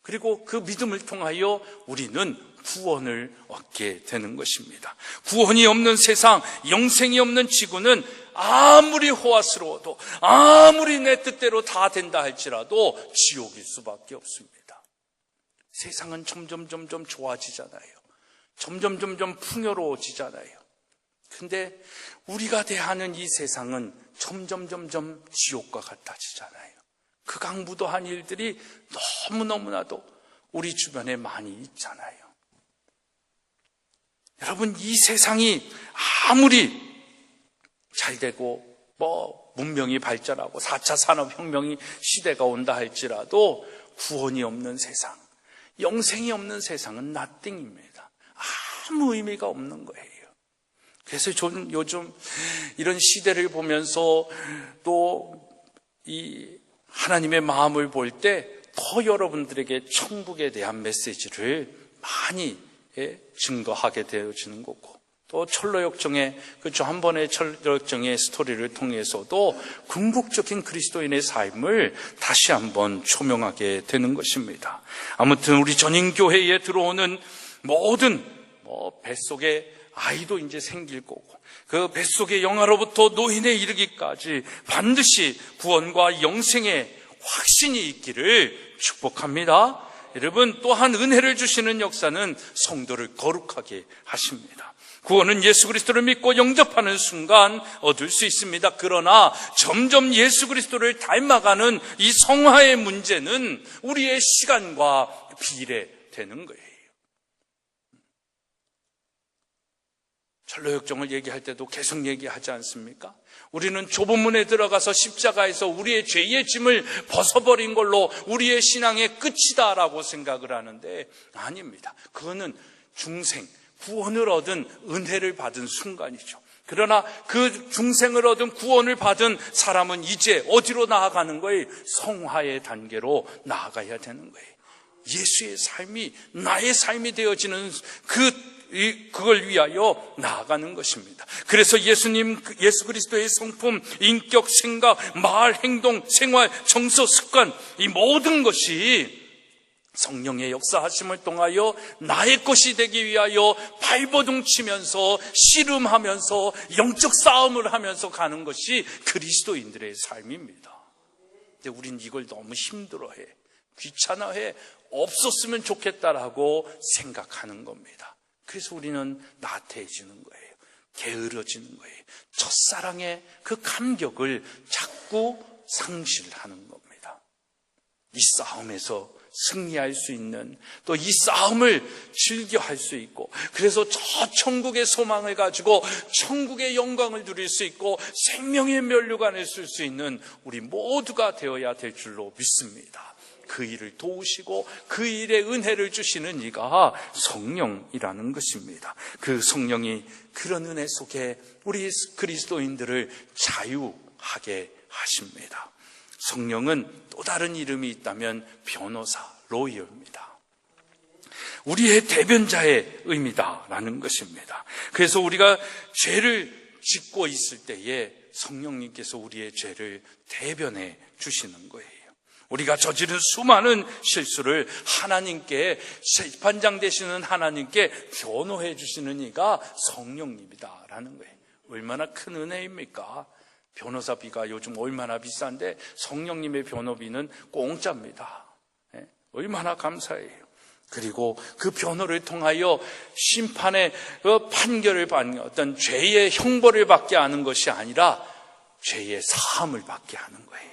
그리고 그 믿음을 통하여 우리는 구원을 얻게 되는 것입니다. 구원이 없는 세상, 영생이 없는 지구는 아무리 호화스러워도, 아무리 내 뜻대로 다 된다 할지라도 지옥일 수밖에 없습니다. 세상은 점점 좋아지잖아요. 점점 풍요로워지잖아요. 근데 우리가 대하는 이 세상은 점점 지옥과 같아지잖아요. 극악무도한 일들이 너무나도 우리 주변에 많이 있잖아요. 여러분, 이 세상이 아무리 잘 되고 문명이 발전하고 4차 산업혁명이 시대가 온다 할지라도 구원이 없는 세상, 영생이 없는 세상은 nothing입니다. 아무 의미가 없는 거예요. 그래서 저는 요즘 이런 시대를 보면서 또 이 하나님의 마음을 볼 때 더 여러분들에게 천국에 대한 메시지를 많이 증거하게 되어지는 거고, 또 철로역정의 그렇죠, 한 번의 철로역정의 스토리를 통해서도 궁극적인 그리스도인의 삶을 다시 한번 초명하게 되는 것입니다. 아무튼 우리 전인교회에 들어오는 모든 뱃속에 아이도 이제 생길 거고 그 뱃속의 영아로부터 노인에 이르기까지 반드시 구원과 영생의 확신이 있기를 축복합니다. 여러분, 또한 은혜를 주시는 역사는 성도를 거룩하게 하십니다. 구원은 예수 그리스도를 믿고 영접하는 순간 얻을 수 있습니다. 그러나 점점 예수 그리스도를 닮아가는 이 성화의 문제는 우리의 시간과 비례되는 거예요. 철로역정을 얘기할 때도 계속 얘기하지 않습니까? 우리는 좁은 문에 들어가서 십자가에서 우리의 죄의 짐을 벗어버린 걸로 우리의 신앙의 끝이다라고 생각을 하는데 아닙니다. 그거는 중생, 구원을 얻은 은혜를 받은 순간이죠. 그러나 그 중생을 얻은 구원을 받은 사람은 이제 어디로 나아가는 거예요? 성화의 단계로 나아가야 되는 거예요. 예수의 삶이 나의 삶이 되어지는 그걸 위하여 나아가는 것입니다. 그래서 예수 그리스도의 성품, 인격, 생각, 말, 행동, 생활, 정서, 습관, 이 모든 것이 성령의 역사하심을 통하여 나의 것이 되기 위하여 발버둥 치면서 씨름하면서 영적 싸움을 하면서 가는 것이 그리스도인들의 삶입니다. 근데 우린 이걸 너무 힘들어해, 귀찮아해, 없었으면 좋겠다라고 생각하는 겁니다. 그래서 우리는 나태해지는 거예요. 게으러지는 거예요. 첫사랑의 그 감격을 자꾸 상실하는 겁니다. 이 싸움에서 승리할 수 있는, 또 이 싸움을 즐겨 할 수 있고, 그래서 저 천국의 소망을 가지고 천국의 영광을 누릴 수 있고 생명의 면류관을 쓸 수 있는 우리 모두가 되어야 될 줄로 믿습니다. 그 일을 도우시고 그 일에 은혜를 주시는 이가 성령이라는 것입니다. 그 성령이 그런 은혜 속에 우리 그리스도인들을 자유하게 하십니다. 성령은 또 다른 이름이 있다면 변호사, 로이어입니다. 우리의 대변자의 의미다라는 것입니다. 그래서 우리가 죄를 짓고 있을 때에 성령님께서 우리의 죄를 대변해 주시는 거예요. 우리가 저지른 수많은 실수를 하나님께, 재판장 되시는 하나님께 변호해 주시는 이가 성령님이다라는 거예요. 얼마나 큰 은혜입니까? 변호사비가 요즘 얼마나 비싼데 성령님의 변호비는 공짜입니다. 얼마나 감사해요. 그리고 그 변호를 통하여 심판의 판결을 받는 어떤 죄의 형벌을 받게 하는 것이 아니라 죄의 사함을 받게 하는 거예요.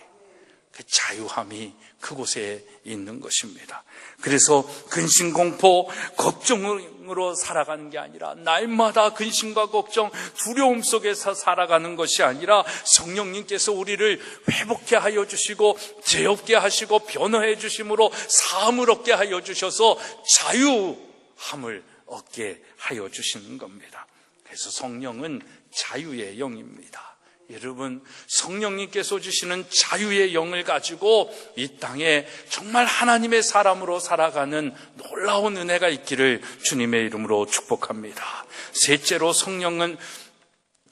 그 자유함이 그곳에 있는 것입니다. 그래서 근심공포, 걱정으로 살아가는 게 아니라 날마다 근심과 걱정, 두려움 속에서 살아가는 것이 아니라 성령님께서 우리를 회복케 하여 주시고 죄없게 하시고 변호해 주심으로 사함을 얻게 하여 주셔서 자유함을 얻게 하여 주시는 겁니다. 그래서 성령은 자유의 영입니다. 여러분, 성령님께서 주시는 자유의 영을 가지고 이 땅에 정말 하나님의 사람으로 살아가는 놀라운 은혜가 있기를 주님의 이름으로 축복합니다. 셋째로 성령은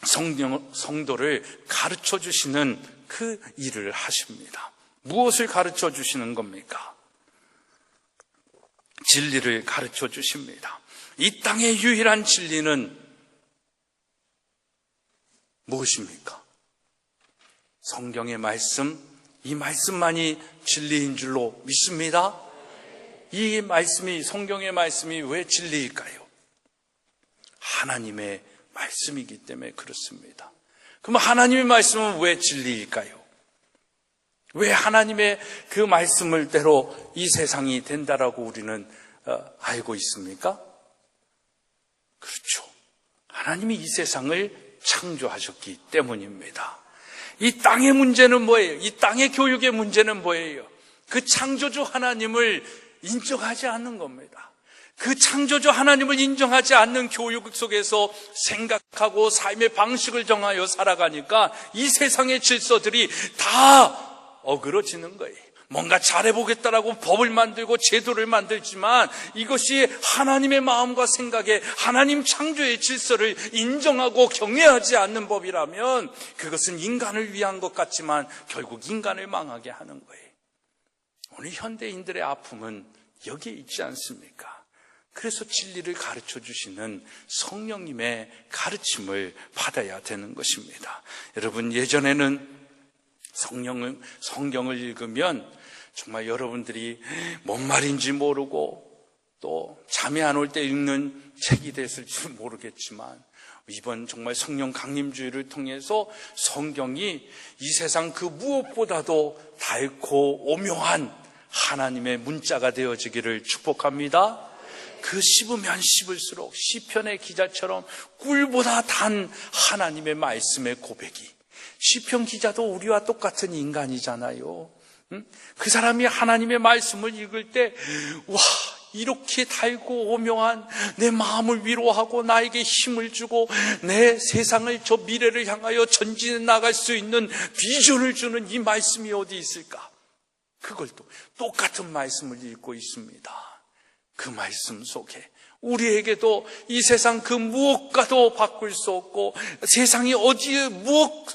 성도를 가르쳐 주시는 그 일을 하십니다. 무엇을 가르쳐 주시는 겁니까? 진리를 가르쳐 주십니다. 이 땅의 유일한 진리는 무엇입니까? 성경의 말씀, 이 말씀만이 진리인 줄로 믿습니다. 이 말씀이, 성경의 말씀이 왜 진리일까요? 하나님의 말씀이기 때문에 그렇습니다. 그럼 하나님의 말씀은 왜 진리일까요? 왜 하나님의 그 말씀을 대로 이 세상이 된다라고 우리는 알고 있습니까? 그렇죠. 하나님이 이 세상을 창조하셨기 때문입니다. 이 땅의 문제는 뭐예요? 이 땅의 교육의 문제는 뭐예요? 그 창조주 하나님을 인정하지 않는 겁니다. 그 창조주 하나님을 인정하지 않는 교육 속에서 생각하고 삶의 방식을 정하여 살아가니까 이 세상의 질서들이 다 어그러지는 거예요. 뭔가 잘해보겠다라고 법을 만들고 제도를 만들지만 이것이 하나님의 마음과 생각에 하나님 창조의 질서를 인정하고 경외하지 않는 법이라면 그것은 인간을 위한 것 같지만 결국 인간을 망하게 하는 거예요. 오늘 현대인들의 아픔은 여기에 있지 않습니까? 그래서 진리를 가르쳐 주시는 성령님의 가르침을 받아야 되는 것입니다. 여러분, 예전에는 성경을 읽으면 정말 여러분들이 뭔 말인지 모르고 또 잠이 안 올 때 읽는 책이 됐을지 모르겠지만 이번 정말 성령 강림주의를 통해서 성경이 이 세상 그 무엇보다도 달고 오묘한 하나님의 문자가 되어지기를 축복합니다. 그 씹으면 씹을수록 시편의 기자처럼 꿀보다 단 하나님의 말씀의 고백이, 시편 기자도 우리와 똑같은 인간이잖아요. 그 사람이 하나님의 말씀을 읽을 때 와, 이렇게 달고 오묘한 내 마음을 위로하고 나에게 힘을 주고 내 세상을 저 미래를 향하여 전진해 나갈 수 있는 비전을 주는 이 말씀이 어디 있을까? 그걸 또 똑같은 말씀을 읽고 있습니다. 그 말씀 속에 우리에게도 이 세상 그 무엇과도 바꿀 수 없고 세상이 어디에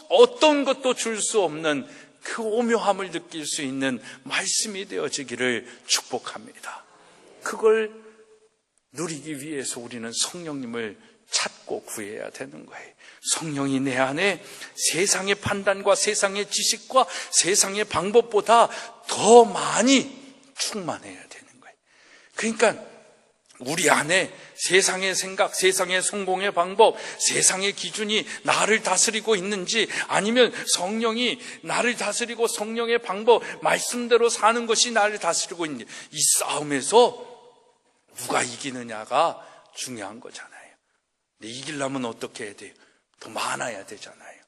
어떤 것도 줄 수 없는 그 오묘함을 느낄 수 있는 말씀이 되어지기를 축복합니다. 그걸 누리기 위해서 우리는 성령님을 찾고 구해야 되는 거예요. 성령이 내 안에 세상의 판단과 세상의 지식과 세상의 방법보다 더 많이 충만해야 되는 거예요. 그러니까 우리 안에 세상의 생각, 세상의 성공의 방법, 세상의 기준이 나를 다스리고 있는지 아니면 성령이 나를 다스리고 성령의 방법, 말씀대로 사는 것이 나를 다스리고 있는지, 이 싸움에서 누가 이기느냐가 중요한 거잖아요. 근데 이기려면 어떻게 해야 돼요? 더 많아야 되잖아요.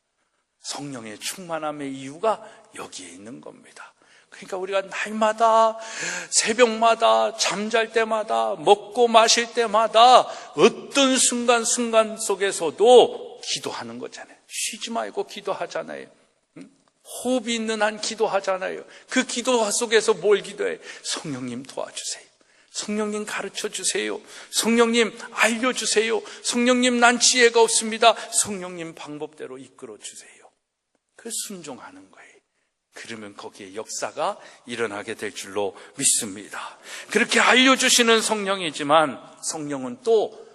성령의 충만함의 이유가 여기에 있는 겁니다. 그러니까 우리가 날마다 새벽마다 잠잘 때마다 먹고 마실 때마다 어떤 순간 속에서도 기도하는 거잖아요. 쉬지 말고 기도하잖아요. 호흡이 있는 한 기도하잖아요. 그 기도 속에서 뭘 기도해? 성령님 도와주세요. 성령님 가르쳐 주세요. 성령님 알려주세요. 성령님 난 지혜가 없습니다. 성령님 방법대로 이끌어 주세요. 그 순종하는 거예요. 그러면 거기에 역사가 일어나게 될 줄로 믿습니다. 그렇게 알려주시는 성령이지만 성령은 또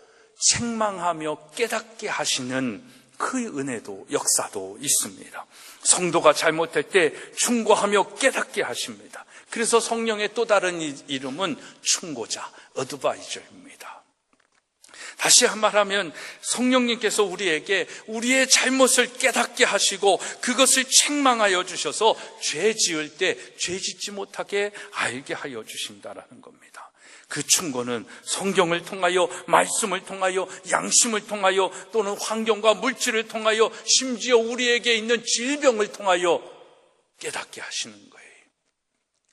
책망하며 깨닫게 하시는 그 은혜도 역사도 있습니다. 성도가 잘못할 때 충고하며 깨닫게 하십니다. 그래서 성령의 또 다른 이름은 충고자, 어드바이저입니다. 다시 한 말 하면 성령님께서 우리에게 우리의 잘못을 깨닫게 하시고 그것을 책망하여 주셔서 죄 지을 때 죄 짓지 못하게 알게 하여 주신다라는 겁니다. 그 충고는 성경을 통하여, 말씀을 통하여, 양심을 통하여, 또는 환경과 물질을 통하여, 심지어 우리에게 있는 질병을 통하여 깨닫게 하시는 거예요.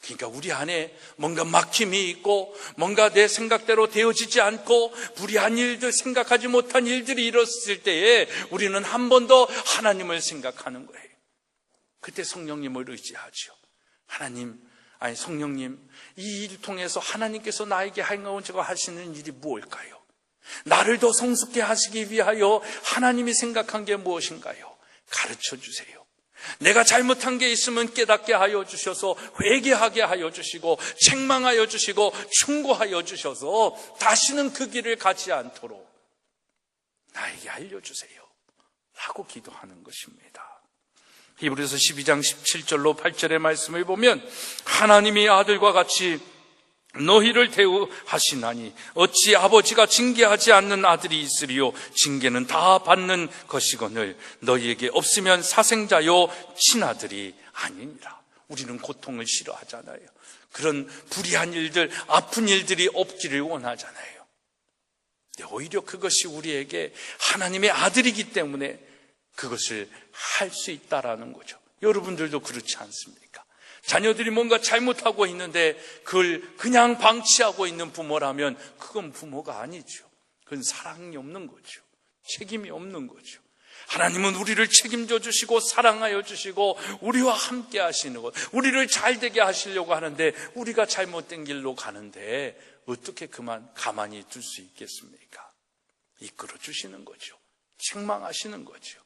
그러니까 우리 안에 뭔가 막힘이 있고 뭔가 내 생각대로 되어지지 않고 불의한 일들, 생각하지 못한 일들이 일어났을 때에 우리는 한 번 더 하나님을 생각하는 거예요. 그때 성령님을 의지하죠. 성령님, 이 일을 통해서 하나님께서 나에게 하시는 일이 무엇일까요? 나를 더 성숙케 하시기 위하여 하나님이 생각한 게 무엇인가요? 가르쳐 주세요. 내가 잘못한 게 있으면 깨닫게 하여 주셔서 회개하게 하여 주시고 책망하여 주시고 충고하여 주셔서 다시는 그 길을 가지 않도록 나에게 알려주세요 라고 기도하는 것입니다. 히브리서 12장 17절로 8절의 말씀을 보면 하나님이 아들과 같이 너희를 대우하시나니 어찌 아버지가 징계하지 않는 아들이 있으리요 징계는 다 받는 것이거늘 너희에게 없으면 사생자요 친아들이 아니니라. 우리는 고통을 싫어하잖아요. 그런 불의한 일들, 아픈 일들이 없기를 원하잖아요. 근데 오히려 그것이 우리에게 하나님의 아들이기 때문에 그것을 할 수 있다라는 거죠. 여러분들도 그렇지 않습니까? 자녀들이 뭔가 잘못하고 있는데 그걸 그냥 방치하고 있는 부모라면 그건 부모가 아니죠. 그건 사랑이 없는 거죠. 책임이 없는 거죠. 하나님은 우리를 책임져 주시고 사랑하여 주시고 우리와 함께 하시는 것, 우리를 잘 되게 하시려고 하는데 우리가 잘못된 길로 가는데 어떻게 가만히 둘 수 있겠습니까? 이끌어 주시는 거죠. 책망하시는 거죠.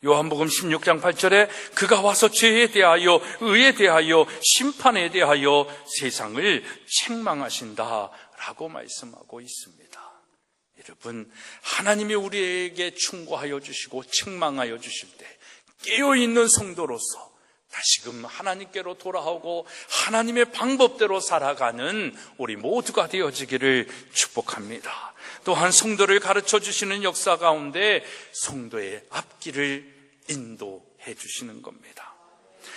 요한복음 16장 8절에 그가 와서 죄에 대하여 의에 대하여 심판에 대하여 세상을 책망하신다라고 말씀하고 있습니다. 여러분, 하나님이 우리에게 충고하여 주시고 책망하여 주실 때 깨어있는 성도로서 다시금 하나님께로 돌아오고 하나님의 방법대로 살아가는 우리 모두가 되어지기를 축복합니다. 또한 성도를 가르쳐 주시는 역사 가운데 성도의 앞길을 인도해 주시는 겁니다.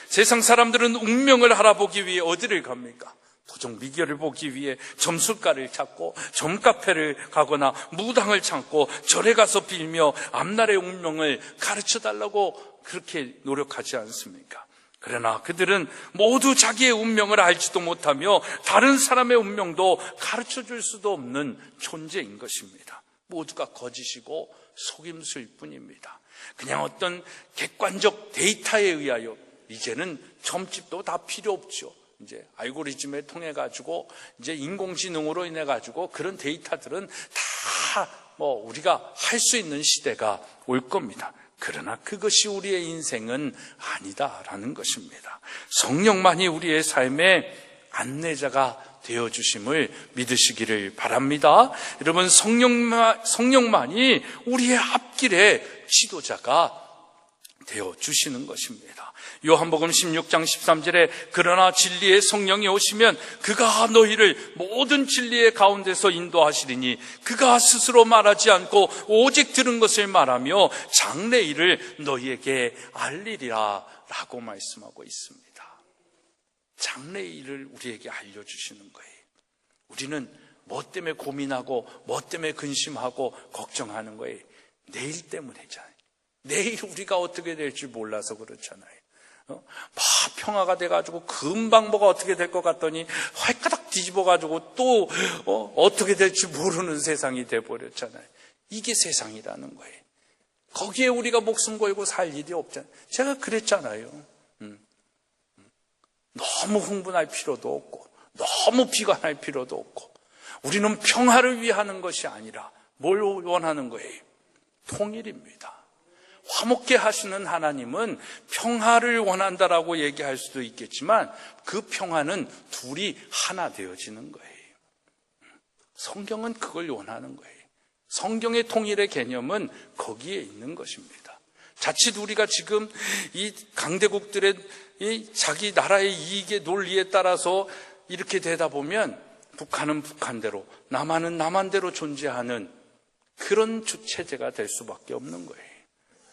세상 사람들은 운명을 알아보기 위해 어디를 갑니까? 도적 미결을 보기 위해 점술가를 찾고 점카페를 가거나 무당을 찾고 절에 가서 빌며 앞날의 운명을 가르쳐달라고 그렇게 노력하지 않습니까? 그러나 그들은 모두 자기의 운명을 알지도 못하며 다른 사람의 운명도 가르쳐줄 수도 없는 존재인 것입니다. 모두가 거짓이고 속임수일 뿐입니다. 그냥 어떤 객관적 데이터에 의하여 이제는 점집도 다 필요 없죠. 이제 알고리즘에 통해 가지고 이제 인공지능으로 인해 가지고 그런 데이터들은 다 우리가 할 수 있는 시대가 올 겁니다. 그러나 그것이 우리의 인생은 아니다라는 것입니다. 성령만이 우리의 삶의 안내자가 되어주심을 믿으시기를 바랍니다. 여러분, 성령만이 우리의 앞길의 지도자가 되어주시는 것입니다. 요한복음 16장 13절에 그러나 진리의 성령이 오시면 그가 너희를 모든 진리의 가운데서 인도하시리니 그가 스스로 말하지 않고 오직 들은 것을 말하며 장래일을 너희에게 알리리라 라고 말씀하고 있습니다. 장래일을 우리에게 알려주시는 거예요. 우리는 뭐 때문에 고민하고 뭐 때문에 근심하고 걱정하는 거예요? 내일 때문이잖아요. 내일 우리가 어떻게 될지 몰라서 그렇잖아요. 막 평화가 돼가지고 금방 뭐가 어떻게 될 것 같더니 활가닥 뒤집어가지고 또 어떻게 될지 모르는 세상이 돼버렸잖아요. 이게 세상이라는 거예요. 거기에 우리가 목숨 걸고 살 일이 없잖아요. 제가 그랬잖아요. 너무 흥분할 필요도 없고 너무 비관할 필요도 없고 우리는 평화를 위하는 것이 아니라 뭘 원하는 거예요? 통일입니다. 화목케 하시는 하나님은 평화를 원한다라고 얘기할 수도 있겠지만 그 평화는 둘이 하나 되어지는 거예요. 성경은 그걸 원하는 거예요. 성경의 통일의 개념은 거기에 있는 것입니다. 자칫 우리가 지금 이 강대국들의 이 자기 나라의 이익의 논리에 따라서 이렇게 되다 보면 북한은 북한대로 남한은 남한대로 존재하는 그런 체제가 될 수밖에 없는 거예요.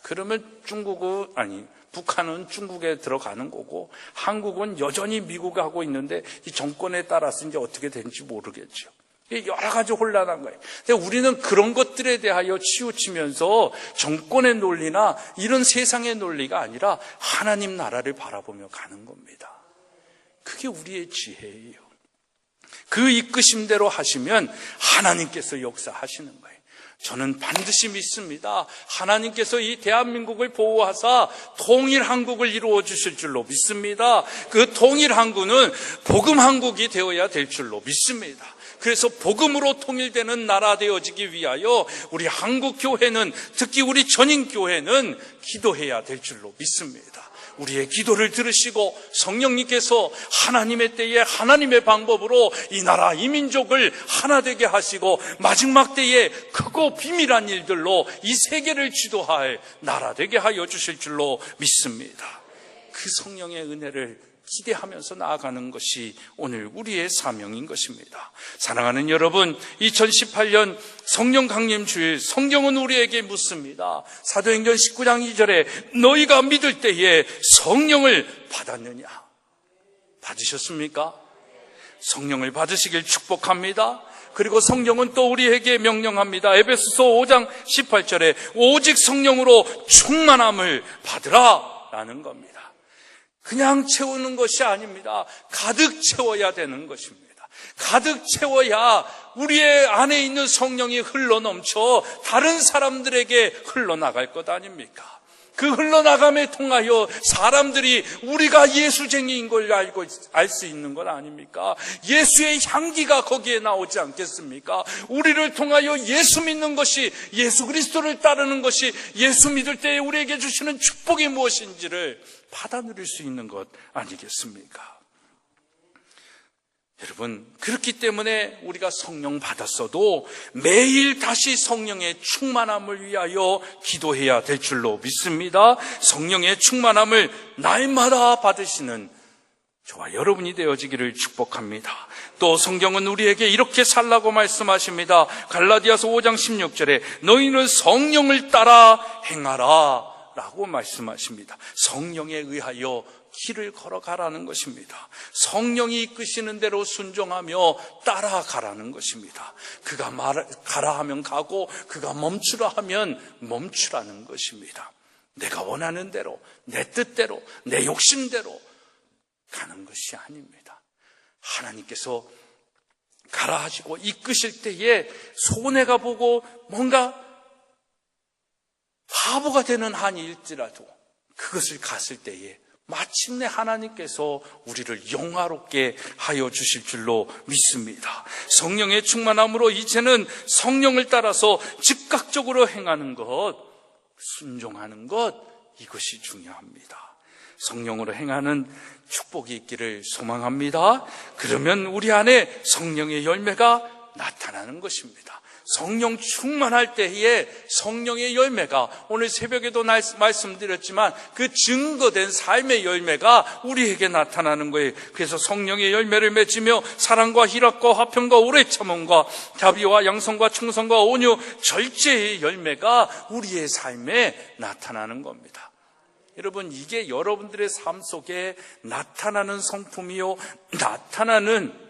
그러면 북한은 중국에 들어가는 거고 한국은 여전히 미국하고 있는데 이 정권에 따라서 이제 어떻게 되는지 모르겠죠. 여러 가지 혼란한 거예요. 근데 우리는 그런 것들에 대하여 치우치면서 정권의 논리나 이런 세상의 논리가 아니라 하나님 나라를 바라보며 가는 겁니다. 그게 우리의 지혜예요. 그 이끄심대로 하시면 하나님께서 역사하시는 거예요. 저는 반드시 믿습니다. 하나님께서 이 대한민국을 보호하사 통일한국을 이루어 주실 줄로 믿습니다. 그 통일한국은 복음한국이 되어야 될 줄로 믿습니다. 그래서 복음으로 통일되는 나라 되어지기 위하여 우리 한국교회는 특히 우리 전인교회는 기도해야 될 줄로 믿습니다. 우리의 기도를 들으시고 성령님께서 하나님의 때에 하나님의 방법으로 이 나라 이 민족을 하나 되게 하시고 마지막 때에 크고 비밀한 일들로 이 세계를 지도할 나라 되게 하여 주실 줄로 믿습니다. 그 성령의 은혜를 기대하면서 나아가는 것이 오늘 우리의 사명인 것입니다. 사랑하는 여러분, 2018년 성령 강림 주일 성경은 우리에게 묻습니다. 사도행전 19장 2절에 너희가 믿을 때에 성령을 받았느냐? 받으셨습니까? 성령을 받으시길 축복합니다. 그리고 성경은 또 우리에게 명령합니다. 에베소서 5장 18절에 오직 성령으로 충만함을 받으라 라는 겁니다. 그냥 채우는 것이 아닙니다. 가득 채워야 되는 것입니다. 가득 채워야 우리의 안에 있는 성령이 흘러넘쳐 다른 사람들에게 흘러나갈 것 아닙니까? 그 흘러나감에 통하여 사람들이 우리가 예수쟁이인 걸 알 수 있는 것 아닙니까? 예수의 향기가 거기에 나오지 않겠습니까? 우리를 통하여 예수 믿는 것이, 예수 그리스도를 따르는 것이, 예수 믿을 때에 우리에게 주시는 축복이 무엇인지를 받아 누릴 수 있는 것 아니겠습니까? 여러분, 그렇기 때문에 우리가 성령 받았어도 매일 다시 성령의 충만함을 위하여 기도해야 될 줄로 믿습니다. 성령의 충만함을 날마다 받으시는 저와 여러분이 되어지기를 축복합니다. 또 성경은 우리에게 이렇게 살라고 말씀하십니다. 갈라디아서 5장 16절에 너희는 성령을 따라 행하라 라고 말씀하십니다. 성령에 의하여 길을 걸어가라는 것입니다. 성령이 이끄시는 대로 순종하며 따라가라는 것입니다. 그가 가라 하면 가고 그가 멈추라 하면 멈추라는 것입니다. 내가 원하는 대로, 내 뜻대로, 내 욕심대로 가는 것이 아닙니다. 하나님께서 가라 하시고 이끄실 때에 손해가 보고 뭔가 바보가 되는 한이 일지라도 그것을 갔을 때에 마침내 하나님께서 우리를 영화롭게 하여 주실 줄로 믿습니다. 성령의 충만함으로 이제는 성령을 따라서 즉각적으로 행하는 것, 순종하는 것, 이것이 중요합니다. 성령으로 행하는 축복이 있기를 소망합니다. 그러면 우리 안에 성령의 열매가 나타나는 것입니다. 성령 충만할 때에 성령의 열매가, 오늘 새벽에도 말씀드렸지만 그 증거된 삶의 열매가 우리에게 나타나는 거예요. 그래서 성령의 열매를 맺으며 사랑과 희락과 화평과 오래 참음과 자비와 양성과 충성과 온유 절제의 열매가 우리의 삶에 나타나는 겁니다. 여러분, 이게 여러분들의 삶 속에 나타나는 성품이요, 나타나는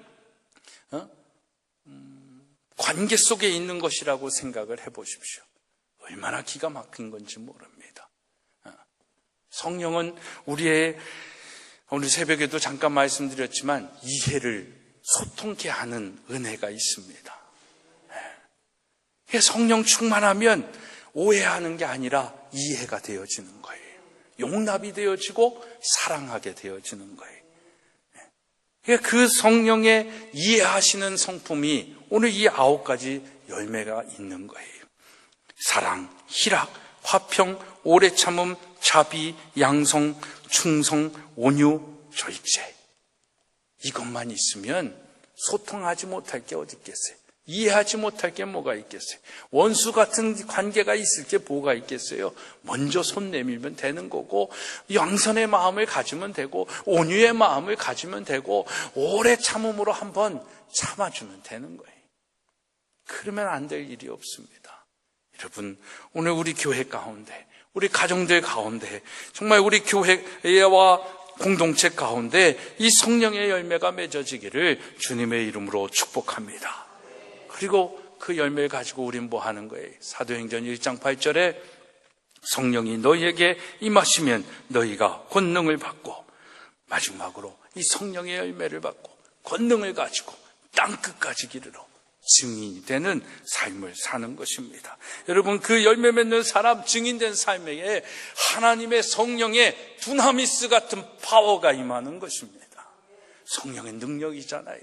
관계 속에 있는 것이라고 생각을 해보십시오. 얼마나 기가 막힌 건지 모릅니다. 성령은 우리의, 오늘 새벽에도 잠깐 말씀드렸지만 이해를 소통케 하는 은혜가 있습니다. 성령 충만하면 오해하는 게 아니라 이해가 되어지는 거예요. 용납이 되어지고 사랑하게 되어지는 거예요. 그 성령의 이해하시는 성품이 오늘 이 9가지 열매가 있는 거예요. 사랑, 희락, 화평, 오래 참음, 자비, 양성, 충성, 온유, 절제. 이것만 있으면 소통하지 못할 게 어디 있겠어요? 이해하지 못할 게 뭐가 있겠어요? 원수 같은 관계가 있을 게 뭐가 있겠어요? 먼저 손 내밀면 되는 거고, 양선의 마음을 가지면 되고, 온유의 마음을 가지면 되고, 오래 참음으로 한번 참아주면 되는 거예요. 그러면 안 될 일이 없습니다. 여러분, 오늘 우리 교회 가운데, 우리 가정들 가운데, 정말 우리 교회와 공동체 가운데 이 성령의 열매가 맺어지기를 주님의 이름으로 축복합니다. 그리고 그 열매를 가지고 우린 뭐 하는 거예요? 사도행전 1장 8절에 성령이 너희에게 임하시면 너희가 권능을 받고, 마지막으로 이 성령의 열매를 받고 권능을 가지고 땅 끝까지 이르러 증인이 되는 삶을 사는 것입니다. 여러분, 그 열매 맺는 사람, 증인된 삶에 하나님의 성령의 두나미스 같은 파워가 임하는 것입니다. 성령의 능력이잖아요.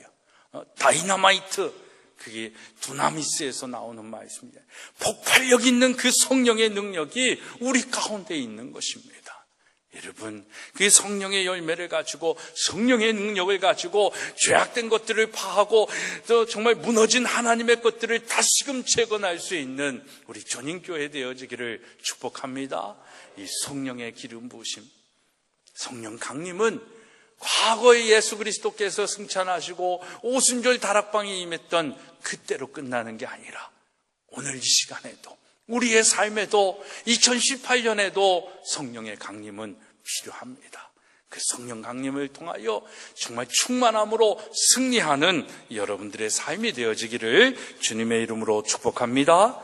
다이너마이트, 그게 두나미스에서 나오는 말씀입니다. 폭발력 있는 그 성령의 능력이 우리 가운데 있는 것입니다. 여러분, 그 성령의 열매를 가지고, 성령의 능력을 가지고 죄악된 것들을 파하고 또 정말 무너진 하나님의 것들을 다시금 재건할 수 있는 우리 전인교회 되어지기를 축복합니다. 이 성령의 기름 부으심, 성령 강림은 과거에 예수 그리스도께서 승천하시고 오순절 다락방에 임했던 그때로 끝나는 게 아니라 오늘 이 시간에도, 우리의 삶에도, 2018년에도 성령의 강림은 필요합니다. 그 성령 강림을 통하여 정말 충만함으로 승리하는 여러분들의 삶이 되어지기를 주님의 이름으로 축복합니다.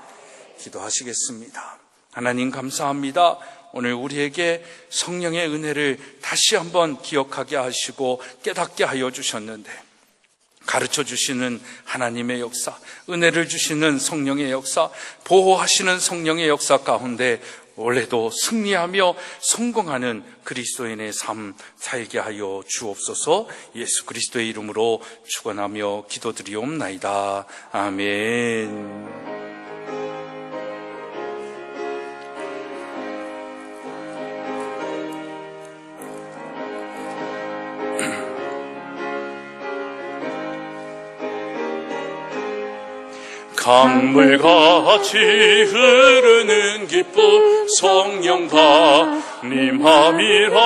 기도하시겠습니다. 하나님 감사합니다. 오늘 우리에게 성령의 은혜를 다시 한번 기억하게 하시고 깨닫게 하여 주셨는데, 가르쳐 주시는 하나님의 역사, 은혜를 주시는 성령의 역사, 보호하시는 성령의 역사 가운데 올해도 승리하며 성공하는 그리스도인의 삶 살게 하여 주옵소서. 예수 그리스도의 이름으로 축원하며 기도드리옵나이다. 아멘. 강물같이 흐르는 기쁨 성령과 님함이라.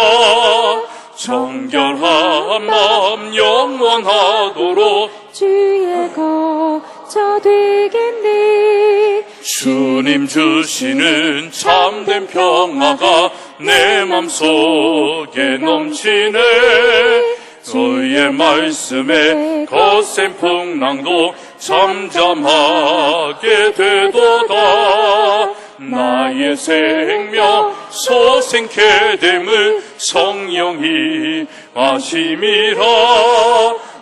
정결한 마음 영원하도록 주의 거처 되겠네. 주님 주시는 참된 평화가 내 맘속에 넘치네. 주의 말씀에 거센 풍랑도 잠잠하게 되도다. 나의 생명 소생케 됨을 성령이 아심이라.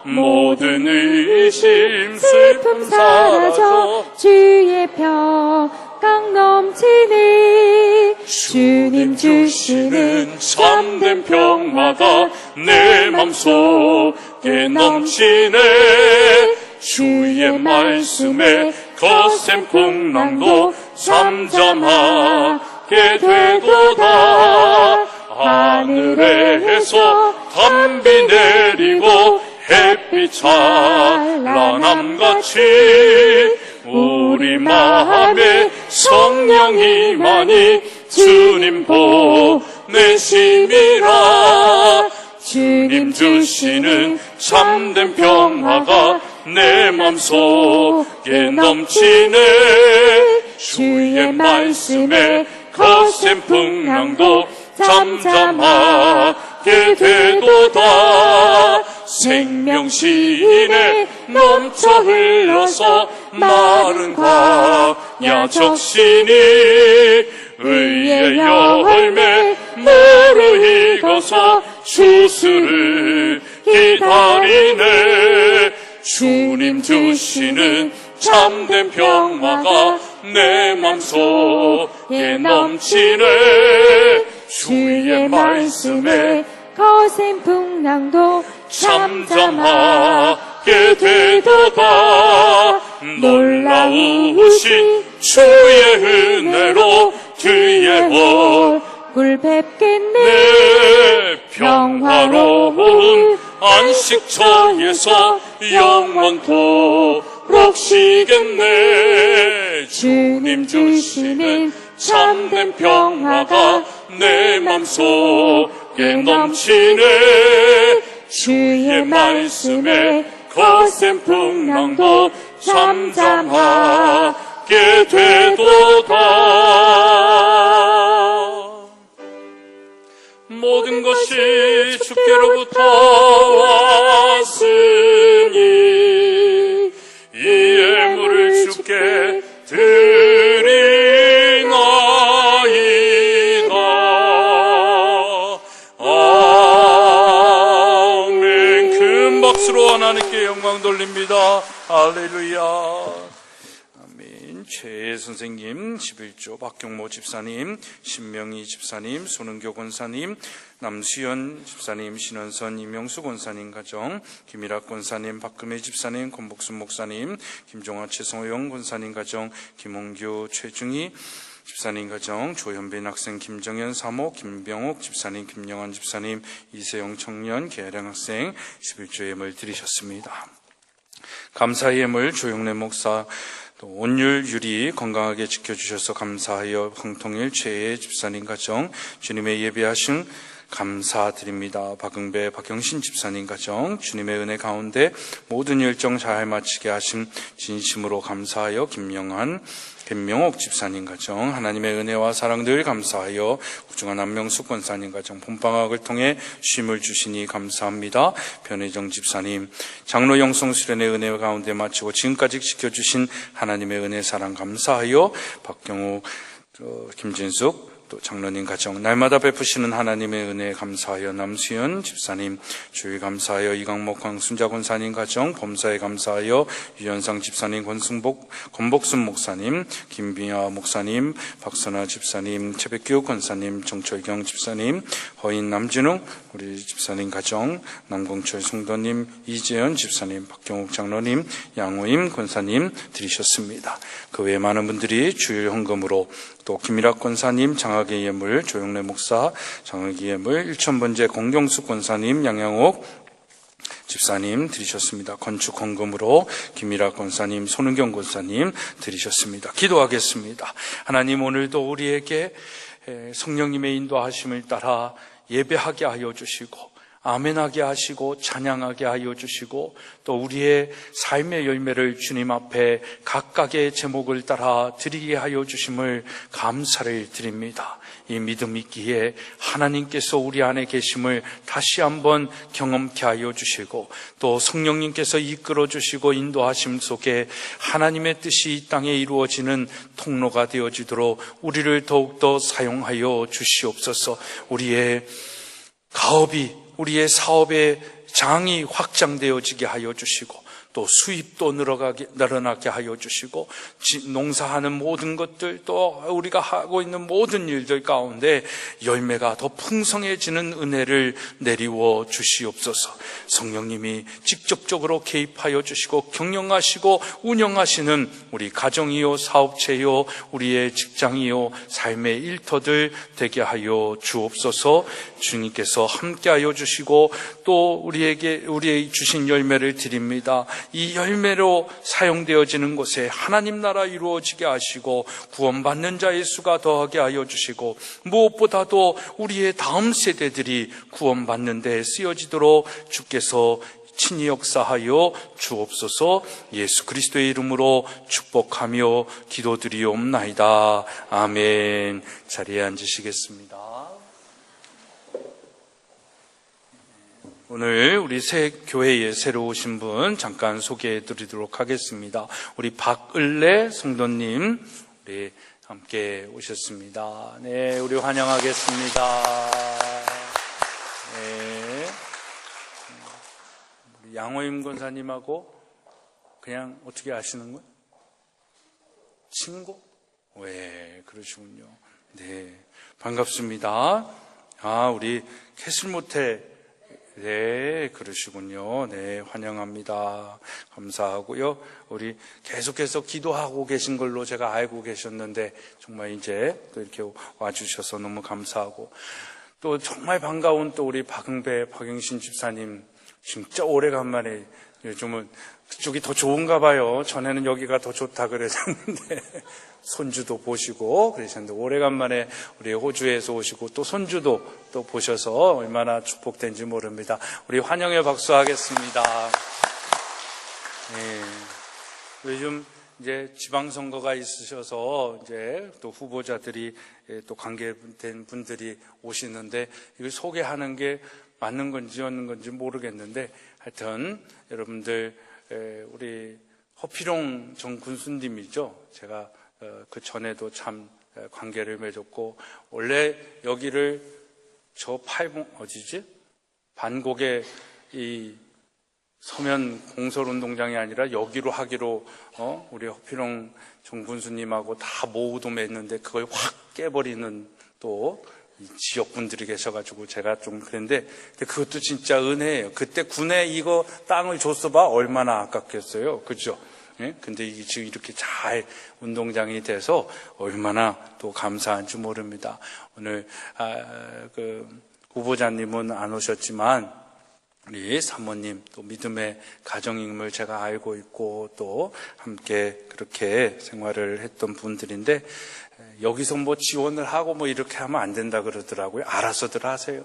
모든 의심 슬픔 사라져 주의 평강 넘치네. 주님 주시는 참된 평화가 내 맘속에 넘치네. 주의 말씀에 거센 풍랑도 잠잠하게 되도다. 하늘에서 단비 내리고 햇빛 찬란함같이 우리 마음에 성령이 많이 주님 보내심이라. 주님 주시는 참된 평화가 내 맘속에 넘치네. 주의 말씀에 거센 풍랑도 잠잠하게 되도다. 생명신에 넘쳐 흘러서 마른 광야 적시니 의의 열매 무르익어서 추수를 기다리네. 주님 주시는 참된 평화가 내 맘속에 넘치네. 주의 말씀에 거센 풍랑도 잠잠하게 되도다. 놀라우신 주의 은혜로 그의 얼굴 뵙겠네. 내 평화로운 안식처에서 영원토록 쉬겠네. 주님 주시는 참된 평화가 내 맘속에 넘치네. 주의 말씀에 거센 풍랑도 잠잠하게 되도다. 모든 것이 주께로부터 왔으니 이 예물을 주께 드리나이다. 아멘. 큰 박수로 하나님께 영광 돌립니다. 할렐루야. 최 선생님, 11조 박경모 집사님, 신명희 집사님, 손은교 권사님, 남수연 집사님, 신원선, 이명수 권사님 가정, 김일학 권사님, 박금혜 집사님, 권복순 목사님, 김종화, 최성호영 권사님 가정, 김홍규, 최중희 집사님 가정, 조현빈 학생, 김정현 사모, 김병옥 집사님, 김영환 집사님, 이세영 청년, 계량 학생 11조 예물 드리셨습니다. 감사의 예물 조영래 목사, 또 온율 유리 건강하게 지켜주셔서 감사하여 황통일 최애 집사님 가정, 주님의 예배하신 감사드립니다. 박응배 박경신 집사님 가정, 주님의 은혜 가운데 모든 일정 잘 마치게 하심 진심으로 감사하여 김영환 김명옥 집사님 가정, 하나님의 은혜와 사랑 늘 감사하여 구중한 안명숙 권사님 가정, 봄방학을 통해 쉼을 주시니 감사합니다. 변혜정 집사님, 장로 영성 수련의 은혜 가운데 마치고 지금까지 지켜주신 하나님의 은혜 사랑 감사하여 박경호, 김진숙, 또 장로님 가정 날마다 베푸시는 하나님의 은혜에 감사하여 남수연 집사님, 주일 감사하여 이강목 광순자 권사님 가정 범사에 감사하여 유현상 집사님, 권복순 목사님, 김비아 목사님, 박선아 집사님, 최백규 권사님, 정철경 집사님, 허인 남진웅 우리 집사님 가정, 남공철 성도님, 이재현 집사님, 박경욱 장로님, 양호임 권사님 드리셨습니다. 그 외에 많은 분들이 주일 헌금으로 또 김일학 권사님, 장학의 예물, 조영래 목사, 장학의 예물, 일천번제 공경숙 권사님, 양양옥 집사님 드리셨습니다. 건축 헌금으로 김일학 권사님, 손은경 권사님 드리셨습니다. 기도하겠습니다. 하나님, 오늘도 우리에게 성령님의 인도하심을 따라 예배하게 하여 주시고 아멘하게 하시고 찬양하게 하여 주시고 또 우리의 삶의 열매를 주님 앞에 각각의 제목을 따라 드리게 하여 주심을 감사를 드립니다. 이 믿음 있기에 하나님께서 우리 안에 계심을 다시 한번 경험케 하여 주시고 또 성령님께서 이끌어 주시고 인도하심 속에 하나님의 뜻이 이 땅에 이루어지는 통로가 되어지도록 우리를 더욱더 사용하여 주시옵소서. 우리의 가업이, 우리의 사업의 장이 확장되어지게 하여 주시고 또 수입도 늘어나게 하여 주시고 농사하는 모든 것들 또 우리가 하고 있는 모든 일들 가운데 열매가 더 풍성해지는 은혜를 내리워 주시옵소서. 성령님이 직접적으로 개입하여 주시고 경영하시고 운영하시는 우리 가정이요 사업체요 우리의 직장이요 삶의 일터들 되게 하여 주옵소서. 주님께서 함께하여 주시고 또 우리에게 주신 열매를 드립니다. 이 열매로 사용되어지는 곳에 하나님 나라 이루어지게 하시고 구원받는 자의 수가 더하게 하여 주시고 무엇보다도 우리의 다음 세대들이 구원받는 데 쓰여지도록 주께서 친히 역사하여 주옵소서. 예수 그리스도의 이름으로 축복하며 기도드리옵나이다. 아멘. 자리에 앉으시겠습니다. 오늘 우리 새 교회에 새로 오신 분 잠깐 소개해 드리도록 하겠습니다. 우리 박을래 성도님, 우리 함께 오셨습니다. 네, 우리 환영하겠습니다. 네. 우리 양호임 권사님하고 그냥 어떻게 아시는 거예요? 친구? 네, 그러시군요. 네, 반갑습니다. 우리 캐슬모텔 네, 그러시군요. 네, 환영합니다. 감사하고요. 우리 계속해서 기도하고 계신 걸로 제가 알고 계셨는데 정말 이제 또 이렇게 와주셔서 너무 감사하고 또 정말 반가운 또 우리 박영신 집사님 진짜 오래간만에 요즘은 그쪽이 더 좋은가 봐요. 전에는 여기가 더 좋다 그러셨는데 손주도 보시고 그러셨는데 오래간만에 우리 호주에서 오시고 또 손주도 또 보셔서 얼마나 축복된지 모릅니다. 우리 환영의 박수 하겠습니다. 네. 요즘 이제 지방선거가 있으셔서 이제 또 후보자들이 또 관계된 분들이 오시는데 이걸 소개하는 게 맞는 건지 없는 건지 모르겠는데 하여튼 여러분들 우리 허피롱 전 군수님이죠. 제가 그 전에도 참 관계를 맺었고 원래 여기를 저 어디지? 반곡의 이 서면 공설운동장이 아니라 여기로 하기로 우리 허피롱 전 군수님하고 다 모우도 맺는데 그걸 확 깨버리는 또 지역분들이 계셔가지고 제가 좀 그랬는데 그것도 진짜 은혜예요. 그때 군에 이거 땅을 줬어봐 얼마나 아깝겠어요. 그죠? 예? 근데 이게 지금 이렇게 잘 운동장이 돼서 얼마나 또 감사한지 모릅니다. 오늘 그 후보자님은 안 오셨지만 우리 사모님 또 믿음의 가정임을 제가 알고 있고 또 함께 그렇게 생활을 했던 분들인데 여기서 뭐 지원을 하고 뭐 이렇게 하면 안 된다 그러더라고요. 알아서들 하세요.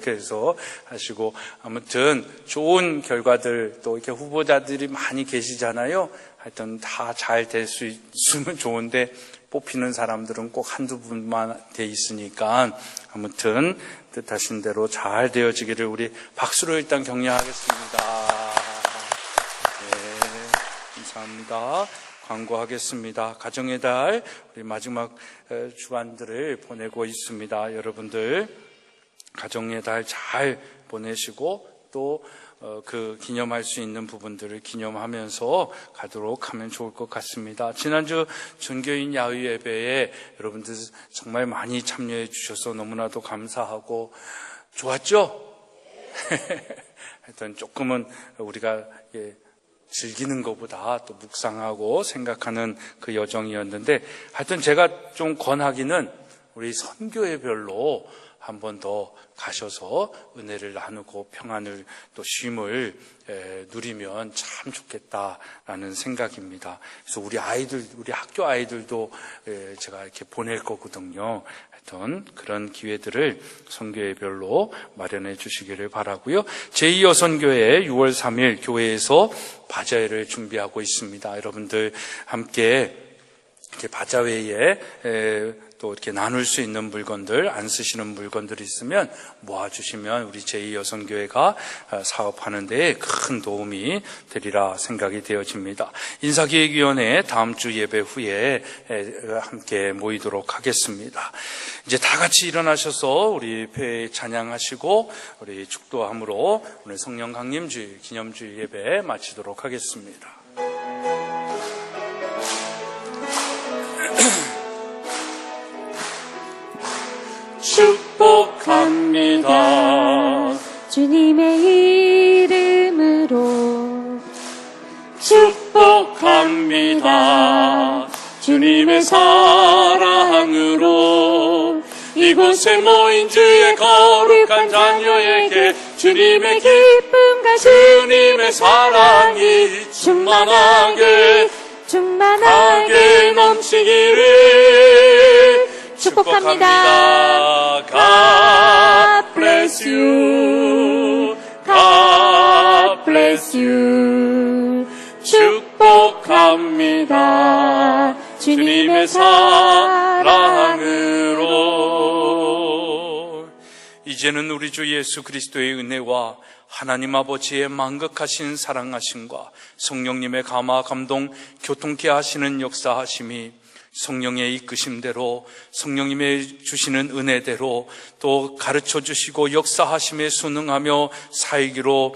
그래서 하시고 아무튼 좋은 결과들 또 이렇게 후보자들이 많이 계시잖아요. 하여튼 다 잘 될 수 있으면 좋은데 뽑히는 사람들은 꼭 한두 분만 돼 있으니까 아무튼 뜻하신 대로 잘 되어지기를 우리 박수로 일단 격려하겠습니다. 네, 감사합니다. 광고하겠습니다. 가정의 달 우리 마지막 주간들을 보내고 있습니다. 여러분들 가정의 달 잘 보내시고 또 그 기념할 수 있는 부분들을 기념하면서 가도록 하면 좋을 것 같습니다. 지난주 전교인 야외 예배에 여러분들 정말 많이 참여해 주셔서 너무나도 감사하고 좋았죠? 하여튼 조금은 우리가 즐기는 것보다 또 묵상하고 생각하는 그 여정이었는데, 하여튼 제가 좀 권하기는 우리 선교회별로 한 번 더 가셔서 은혜를 나누고 평안을 또 쉼을 누리면 참 좋겠다라는 생각입니다. 그래서 우리 학교 아이들도 제가 이렇게 보낼 거거든요. 하여튼 그런 기회들을 선교회별로 마련해 주시기를 바라고요. 제2여선교회 6월 3일 교회에서 바자회를 준비하고 있습니다. 여러분들 함께 이렇게 바자회에 또 이렇게 나눌 수 있는 물건들, 안 쓰시는 물건들이 있으면 모아주시면 우리 제2여선교회가 사업하는 데에 큰 도움이 되리라 생각이 되어집니다. 인사기획위원회 다음 주 예배 후에 함께 모이도록 하겠습니다. 이제 다 같이 일어나셔서 우리 폐 찬양하시고 우리 축도함으로 오늘 성령 강림주일 기념주일 예배 마치도록 하겠습니다. 축복합니다. 주님의 이름으로 축복합니다. 주님의 사랑으로 이곳에 모인 주의 거룩한 자녀에게 주님의 기쁨과 주님의 사랑이 충만하게 넘치기를 축복합니다. God bless you. God bless you. 축복합니다. 주님의 사랑으로. 이제는 우리 주 예수 그리스도의 은혜와 하나님 아버지의 만극하신 사랑하심과 성령님의 감화 감동 교통케 하시는 역사하심이 성령의 이끄심대로 성령님의 주시는 은혜대로 또 가르쳐 주시고 역사하심에 순응하며 살기로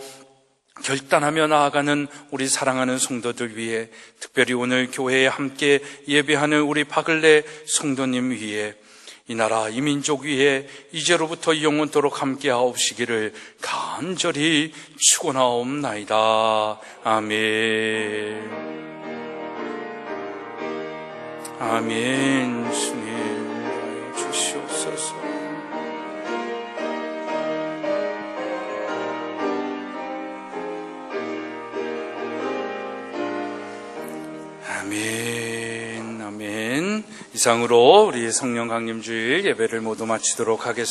결단하며 나아가는 우리 사랑하는 성도들 위해, 특별히 오늘 교회에 함께 예배하는 우리 바글레 성도님 위해, 이 나라 이 민족 위에 이제로부터 영원토록 함께 하옵시기를 간절히 축원하옵나이다. 아멘. 아멘. 주님 주시옵소서. 아멘. 아멘. 이상으로 우리 성령 강림주일 예배를 모두 마치도록 하겠습니다.